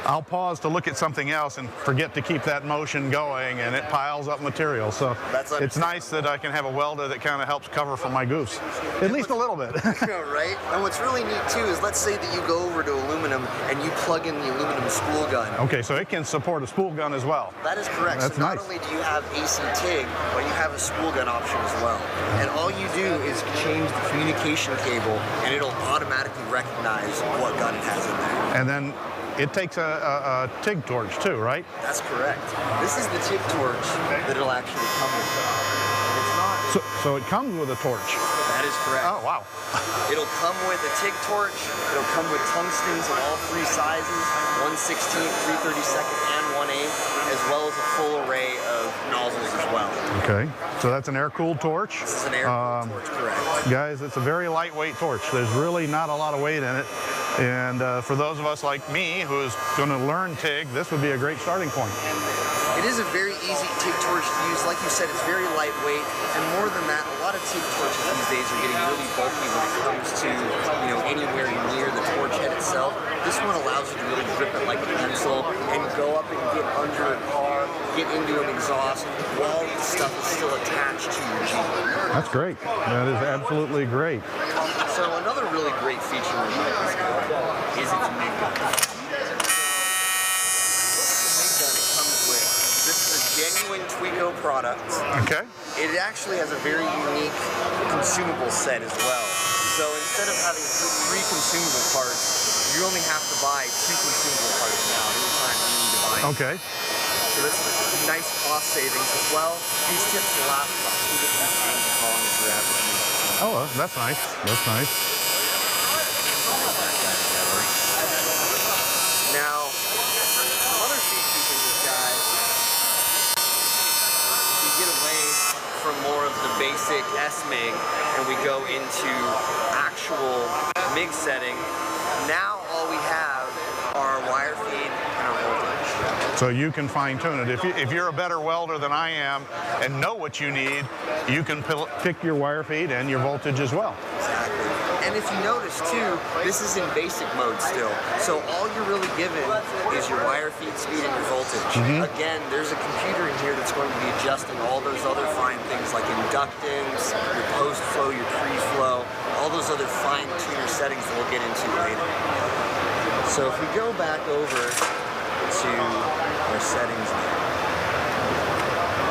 I'll pause to look at something else and forget to keep that motion going, and it piles up material. So it's nice that I can have a welder that kind of helps cover for my goofs, at least a little bit. Right? And what's really neat too is, let's say that you go over to aluminum and you plug in the aluminum spool gun. Okay, so it can support a spool gun as well. That is correct. That's so not nice. only do you have AC TIG, but you have a spool gun option as well. And all you do is change the communication cable, and it'll automatically recognize what gun it has in there. And then it takes a TIG torch too, right? That's correct. This is the TIG torch that it'll actually come with. It's not. So it comes with a torch. That is correct. Oh, wow. It'll come with a TIG torch. It'll come with tungstens in all three sizes, 1/16, 3/32, and 1/8, as well as a full array of nozzles as well. Okay, so that's an air-cooled torch. This is an air-cooled torch, correct. Guys, it's a very lightweight torch. There's really not a lot of weight in it. And for those of us like me who's going to learn TIG, this would be a great starting point. It is a very easy TIG torch to use. Like you said, it's very lightweight, and more than that, a lot of TIG torches these days are getting really bulky when it comes to, anywhere near the torch head itself. This one allows you to really grip it like a pencil and go up and get under a car, get into an exhaust while the stuff is still attached to your Jeep. That's great. That is absolutely great. So another really great feature of this gun is its MIG gun. Genuine Tweco product. Okay. It actually has a very unique consumable set as well. So instead of having 3 consumable parts, you only have to buy 2 consumable parts now anytime you need to buy them. Okay. So that's a nice cost savings as well. These tips will last about 2 to 3 times as long as your average use. Oh, that's nice. That's nice. Now, some other features in this guy, we get away from more of the basic S-MIG and we go into actual MIG setting. Now all we have are our wire feed and our voltage. So you can fine-tune it. If you're a better welder than I am and know what you need, you can pick your wire feed and your voltage as well. Exactly. And if you notice too, this is in basic mode still. So all you're really given is your wire feed speed and your voltage. Again, there's a computer in here that's going to be adjusting all those other fine things like inductance, your post-flow, your pre-flow, all those other fine tuner settings that we'll get into later. So if we go back over to our settings now,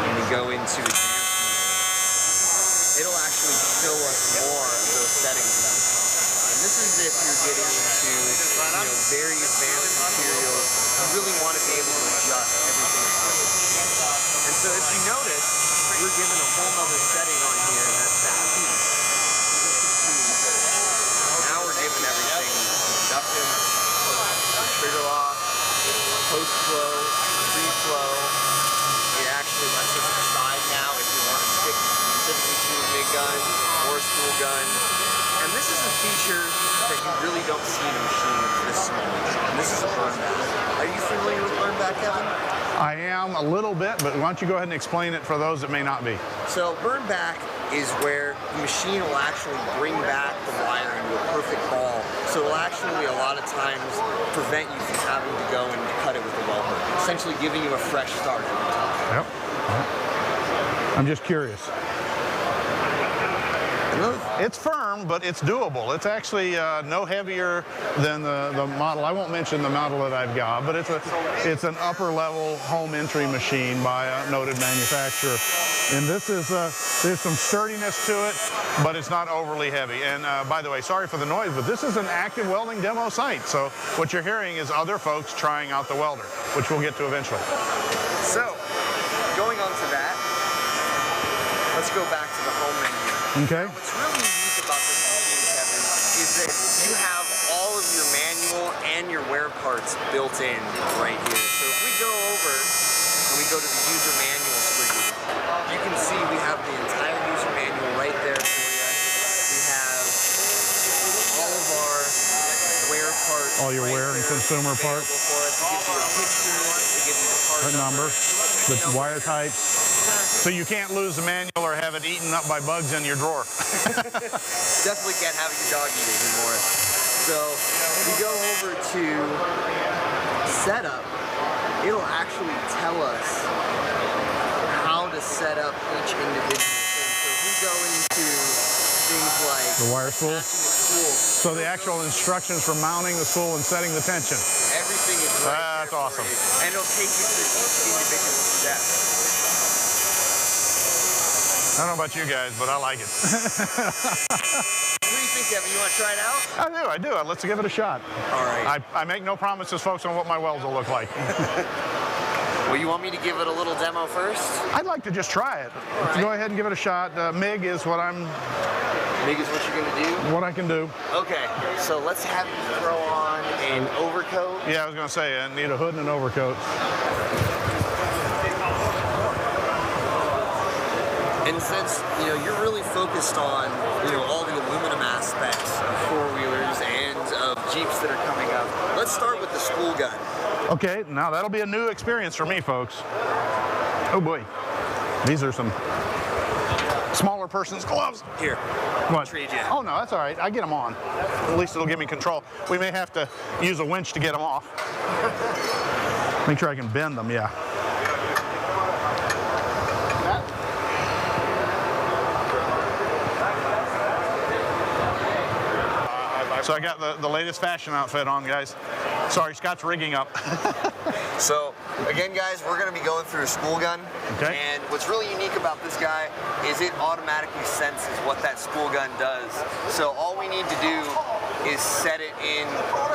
and we go into advanced mode, it'll actually show us more of those settings that I was talking about. And this is if you're getting into, very advanced materials. You really want to be able to adjust everything about it. And so if you notice, we're given a whole other setting on here, and that's that speed. Now we're given everything: inductance, trigger lock, post-flow, pre-flow. It actually lets us decide now if we want to stick specifically to a MIG gun or a spool gun. And this is a feature that you really don't see in a machine that's this small. And this is a burn back. Are you familiar with burn back, Kevin? I am a little bit, but why don't you go ahead and explain it for those that may not be. So burn back is where the machine will actually bring back the wire into a perfect ball. So it will actually a lot of times prevent you from having to go and cut it with a welder, essentially giving you a fresh start every time. Yep. I'm just curious. It's firm, but it's doable. It's actually no heavier than the model. I won't mention the model that I've got, but it's an upper level home entry machine by a noted manufacturer. And this is there's some sturdiness to it, but it's not overly heavy. And by the way, sorry for the noise, but this is an active welding demo site. So what you're hearing is other folks trying out the welder, which we'll get to eventually. So going on to that, let's go back to the home menu. Okay. What's really unique about this machine, Kevin, is that you have all of your manual and your wear parts built in right here. So if we go over and we go to the user manual screen, you can see we have the entire user manual right there for you. We have all of our wear parts. All your wear and consumer parts. For us. It gives you a picture, it gives you the part number, the wire types. So you can't lose the manual or have it eaten up by bugs in your drawer. Definitely can't have your dog eat it anymore. So if you go over to setup, it'll actually tell us how to set up each individual thing. So if we go into things like the wire spool. spool. So the actual instructions for mounting the spool and setting the tension. Everything is right That's awesome. And it'll take you through each individual step. I don't know about you guys, but I like it. What do you think, Kevin? You want to try it out? I do. Let's give it a shot. All right. I make no promises, folks, on what my welds will look like. Well, you want me to give it a little demo first? I'd like to just try it. Right. Go ahead and give it a shot. MIG is what MIG is what you're going to do? What I can do. Okay, so let's have you throw on an overcoat. Yeah, I was going to say, I need a hood and an overcoat. And since, you're really focused on, all the aluminum aspects of four-wheelers and of Jeeps that are coming up, let's start with the spool gun. Okay, now that'll be a new experience for me, folks. Oh boy, these are some smaller person's gloves. Here. What? Trade you. Oh no, that's all right. I get them on. At least it'll give me control. We may have to use a winch to get them off. Make sure I can bend them, yeah. So I got the latest fashion outfit on, guys. Sorry, Scott's rigging up. So, again, guys, we're going to be going through a spool gun. Okay. And what's really unique about this guy is it automatically senses what that spool gun does. So all we need to do is set it in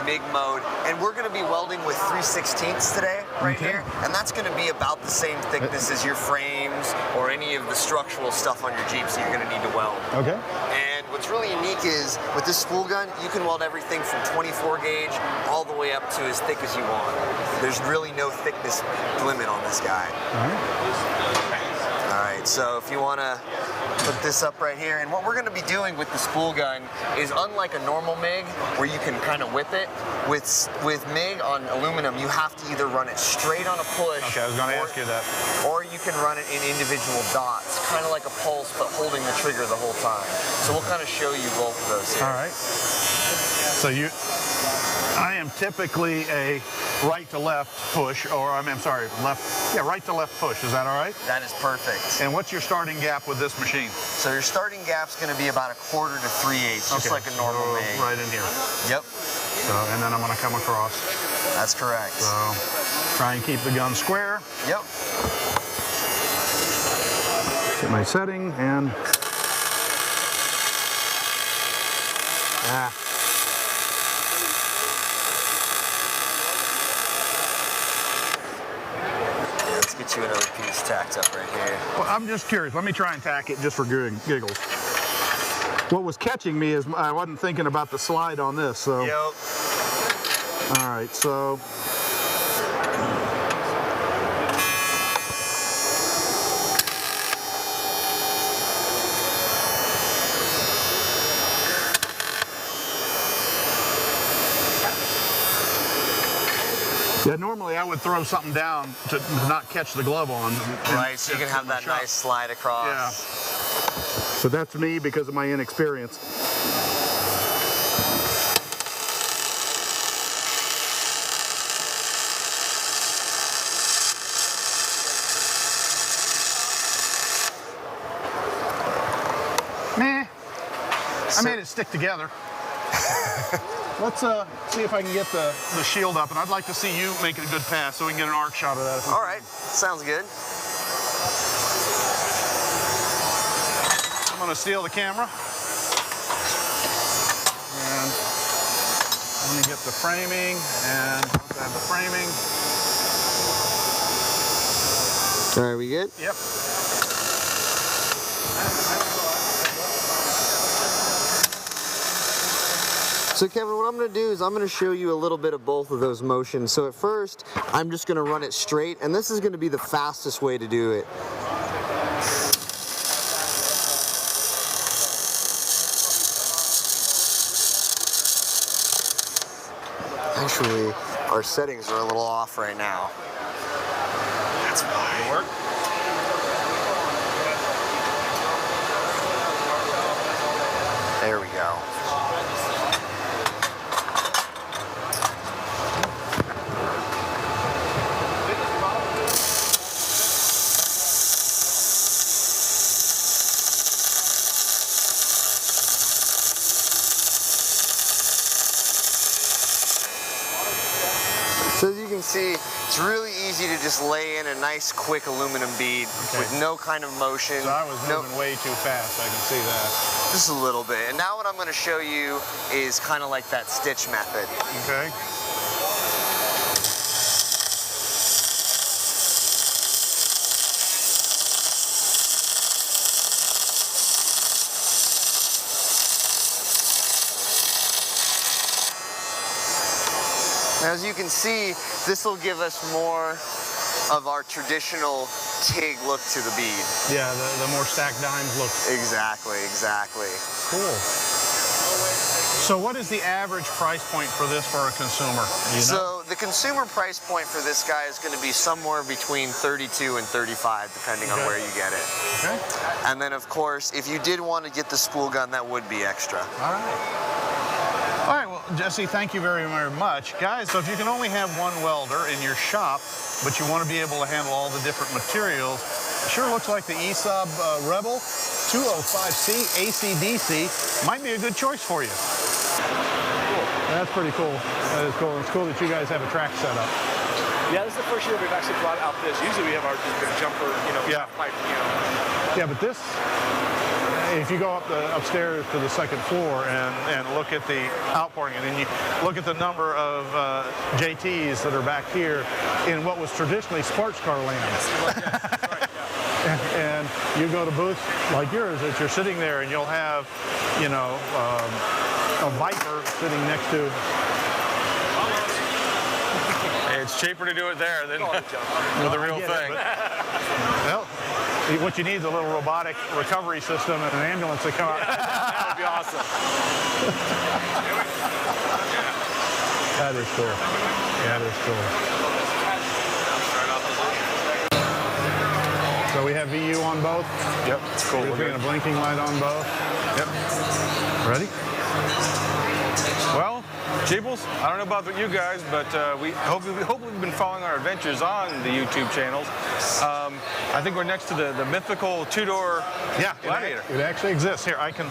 MIG mode. And we're going to be welding with 3/16 today, right here. And that's going to be about the same thickness as your frames or any of the structural stuff on your Jeep, so you're going to need to weld. Okay. And what's really unique is, with this spool gun, you can weld everything from 24 gauge all the way up to as thick as you want. There's really no thickness limit on this guy. All right, so if you want to put this up right here, and what we're going to be doing with the spool gun is, unlike a normal MIG where you can kind of whip it, with MIG on aluminum, you have to either run it straight on a push. Okay, I was going to ask you that. Or you can run it in individual dots, kind of like a pulse, but holding the trigger the whole time. So we'll kind of show you both of those here. All right. So I am typically a right to left push, or right to left push. Is that all right? That is perfect. And what's your starting gap with this machine? So your starting gap's going to be about 1/4 to 3/8, just like a normal MIG. Right in here. Yep. So, and then I'm going to come across. That's correct. So, try and keep the gun square. Yep. Get my setting and. Let's get you another piece tacked up right here. Well, I'm just curious. Let me try and tack it just for giggles. What was catching me is I wasn't thinking about the slide on this. So. Yep. All right, so. Yeah, normally I would throw something down to not catch the glove on. Right, so you can have that nice slide across. Yeah. So that's me because of my inexperience. Meh. I made it stick together. Let's see if I can get the shield up, and I'd like to see you make a good pass so we can get an arc shot of that. All right, sounds good. I'm going to steal the camera. And let me get the framing, and once I have the framing. All right, we good? Yep. So Kevin, what I'm going to do is I'm going to show you a little bit of both of those motions. So at first, I'm just going to run it straight, and this is going to be the fastest way to do it. Actually, our settings are a little off right now. That's why. Work? There we go. So as you can see, it's really easy to just lay in a nice, quick aluminum bead with no kind of motion. So I was moving way too fast, I can see that. Just a little bit. And now what I'm going to show you is kind of like that stitch method. Okay. Now, as you can see, this will give us more of our traditional TIG look to the bead. Yeah, the more stacked dimes look. Exactly, exactly. Cool. So what is the average price point for this for a consumer? Do you know? So the consumer price point for this guy is going to be somewhere between 32 and 35, depending on where you get it. Okay. And then, of course, if you did want to get the spool gun, that would be extra. All right. All right, well, Jesse, thank you very, very much. Guys, so if you can only have one welder in your shop, but you want to be able to handle all the different materials, it sure looks like the ESAB Rebel 205C AC/DC might be a good choice for you. Cool. That's pretty cool. That is cool. It's cool that you guys have a track set up. Yeah, this is the first year we've actually brought out this. Usually we have our jumper, pipe, Yeah, but this, if you go upstairs to the second floor and look at the outpouring, and then you look at the number of JTs that are back here in what was traditionally sports car land. And you go to booths like yours that you're sitting there and you'll have, a Viper sitting next to. It's cheaper to do it there than with the real thing. Well, what you need is a little robotic recovery system and an ambulance to come out. That would be awesome. That is cool. That is cool. So we have VU on both? Yep, it's cool. We're doing a blinking light on both? Yep. Ready? Well, Jeebles, I don't know about you guys, but we hopefully you've been following our adventures on the YouTube channels. I think we're next to the mythical two-door Gladiator. It actually exists. Here, I can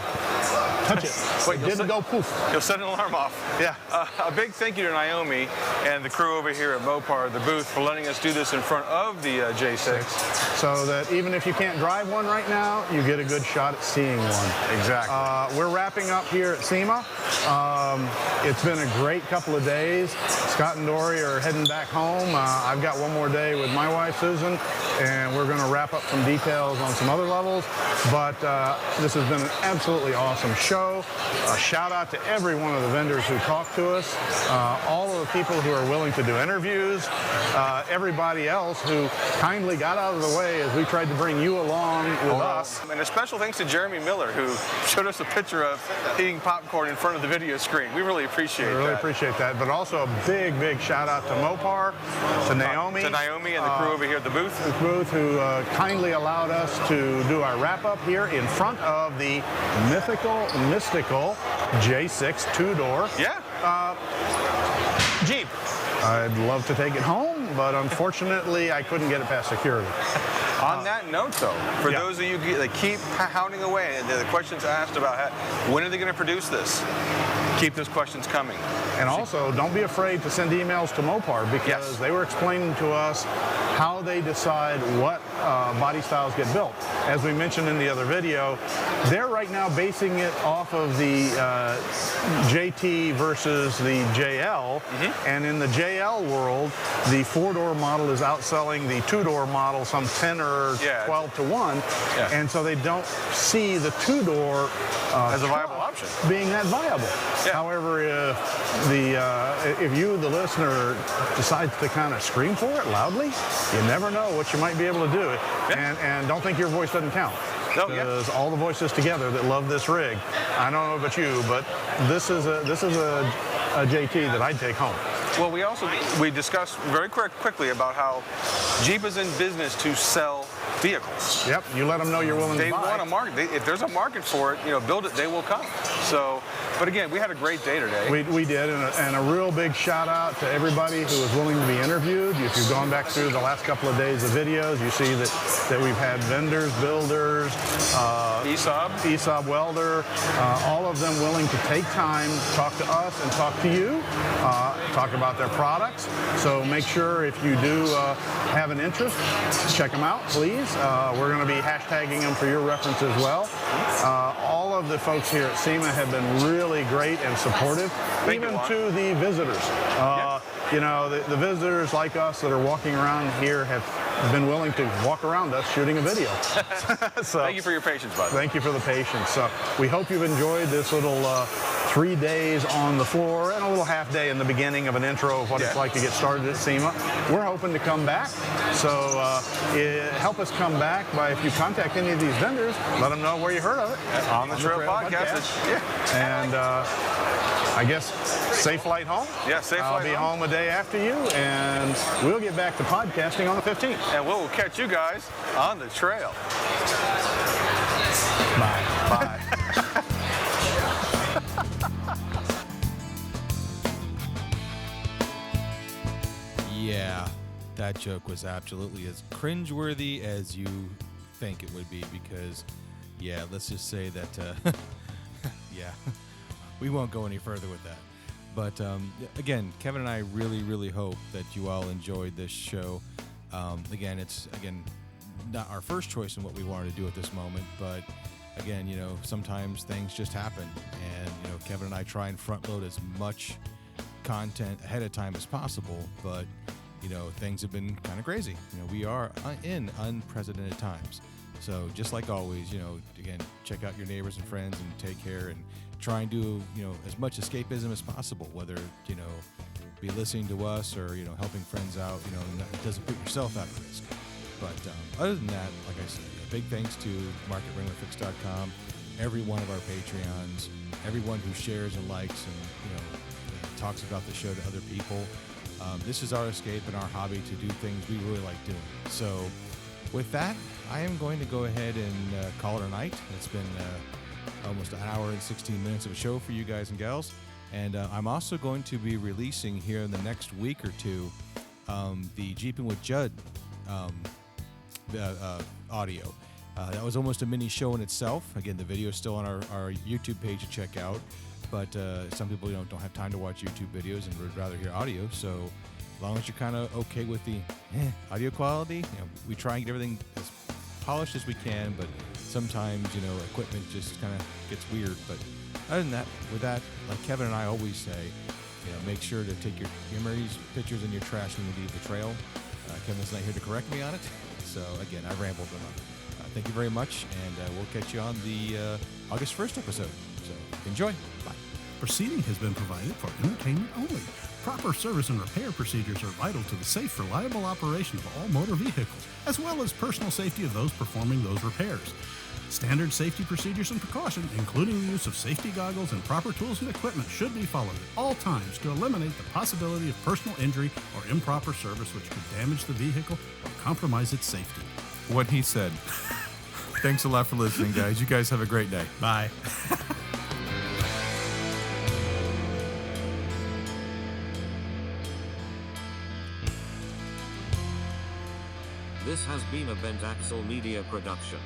touch it. Wait, it didn't go poof. You'll set an alarm off. Yeah. A big thank you to Naomi and the crew over here at Mopar, the booth, for letting us do this in front of the J6. So that even if you can't drive one right now, you get a good shot at seeing one. Exactly. We're wrapping up here at SEMA. It's been a great couple of days. Scott and Dory are heading back home. I've got one more day with my wife, Susan, and we're going to wrap up some details on some other levels. But this has been an absolutely awesome show. A shout out to every one of the vendors who talked to us, all of the people who are willing to do interviews, everybody else who kindly got out of the way as we tried to bring you along with us. And a special thanks to Jeremy Miller, who showed us a picture of eating popcorn in front of the video screen. We really appreciate that. We really appreciate that. But also a big, big shout out to Mopar, to Naomi. To Naomi and the crew over here at the booth. Who kindly allowed us to do our wrap-up here in front of the mystical J6 two-door. Yeah. Jeep. I'd love to take it home, but unfortunately I couldn't get it past security. On that note, though, for those of you that keep hounding away, and the questions asked about when are they going to produce this, keep those questions coming. And also, don't be afraid to send emails to Mopar, because they were explaining to us how they decide what body styles get built. As we mentioned in the other video, they're right now basing it off of the JT versus the JL, and in the JL world, the four-door model is outselling the two-door model some 10 or 12 to 1, and so they don't see the two-door as a viable option, being that viable. However, if you, the listener, decides to kind of scream for it loudly, you never know what you might be able to do. And don't think your voice doesn't count. Because all the voices together that love this rig, I don't know about you, but this is a JT that I'd take home. Well, we discussed very quickly about how Jeep is in business to sell vehicles. Yep, you let them know you're willing to buy. They want a market. If there's a market for it, build it, they will come. So, but again, we had a great day today. We did, and a real big shout out to everybody who was willing to be interviewed. If you've gone back through the last couple of days of videos, you see that we've had vendors, builders, ESAB welder, all of them willing to take time, talk to us and talk to you, talk about their products. So make sure if you do have an interest, check them out, please. We're going to be hashtagging them for your reference as well. All of the folks here at SEMA have been really great and supportive, even to the visitors. The visitors like us that are walking around here have been willing to walk around us shooting a video. So, thank you for your patience, bud. Thank you for the patience. So we hope you've enjoyed this little 3 days on the floor and a little half day in the beginning of an intro of what it's like to get started at SEMA. We're hoping to come back. So help us come back by, if you contact any of these vendors, let them know where you heard of it. On the Trail Podcast. And I guess safe flight home. Yeah, safe flight home. I'll be home a day after you, and we'll get back to podcasting on the 15th. And we'll catch you guys on the trail. Bye. Bye. Yeah, that joke was absolutely as cringeworthy as you think it would be, because, yeah, let's just say that, yeah, we won't go any further with that. But again, Kevin and I really hope that you all enjoyed this show. Again, it's not our first choice in what we wanted to do at this moment, but again, sometimes things just happen, and Kevin and I try and front load as much content ahead of time as possible, but things have been kind of crazy. We are in unprecedented times. So just like always, again, check out your neighbors and friends and take care, and try and do, as much escapism as possible, whether, be listening to us or, helping friends out, it doesn't put yourself at risk. But other than that, like I said, a big thanks to MarketRentalFix.com, every one of our Patreons, everyone who shares and likes and, talks about the show to other people. This is our escape and our hobby to do things we really like doing. So with that, I am going to go ahead and call it a night. It's been almost an hour and 16 minutes of a show for you guys and gals. And I'm also going to be releasing here in the next week or two the Jeeping with Judd audio. That was almost a mini show in itself. Again, the video is still on our YouTube page to check out. But some people don't have time to watch YouTube videos and would rather hear audio. So as long as you're kind of okay with the audio quality, we try and get everything as polished as we can, but sometimes, equipment just kind of gets weird. But other than that, with that, like Kevin and I always say, make sure to take your memories, pictures in your trash when you leave the trail. Kevin's not here to correct me on it. So again, I rambled enough. Thank you very much, and we'll catch you on the August 1st episode. So enjoy. Bye. Proceeding has been provided for entertainment only. Proper service and repair procedures are vital to the safe, reliable operation of all motor vehicles, as well as personal safety of those performing those repairs. Standard safety procedures and precautions, including the use of safety goggles and proper tools and equipment, should be followed at all times to eliminate the possibility of personal injury or improper service which could damage the vehicle or compromise its safety. What he said. Thanks a lot for listening, guys. You guys have a great day. Bye. This has been a Bent Axle Media production.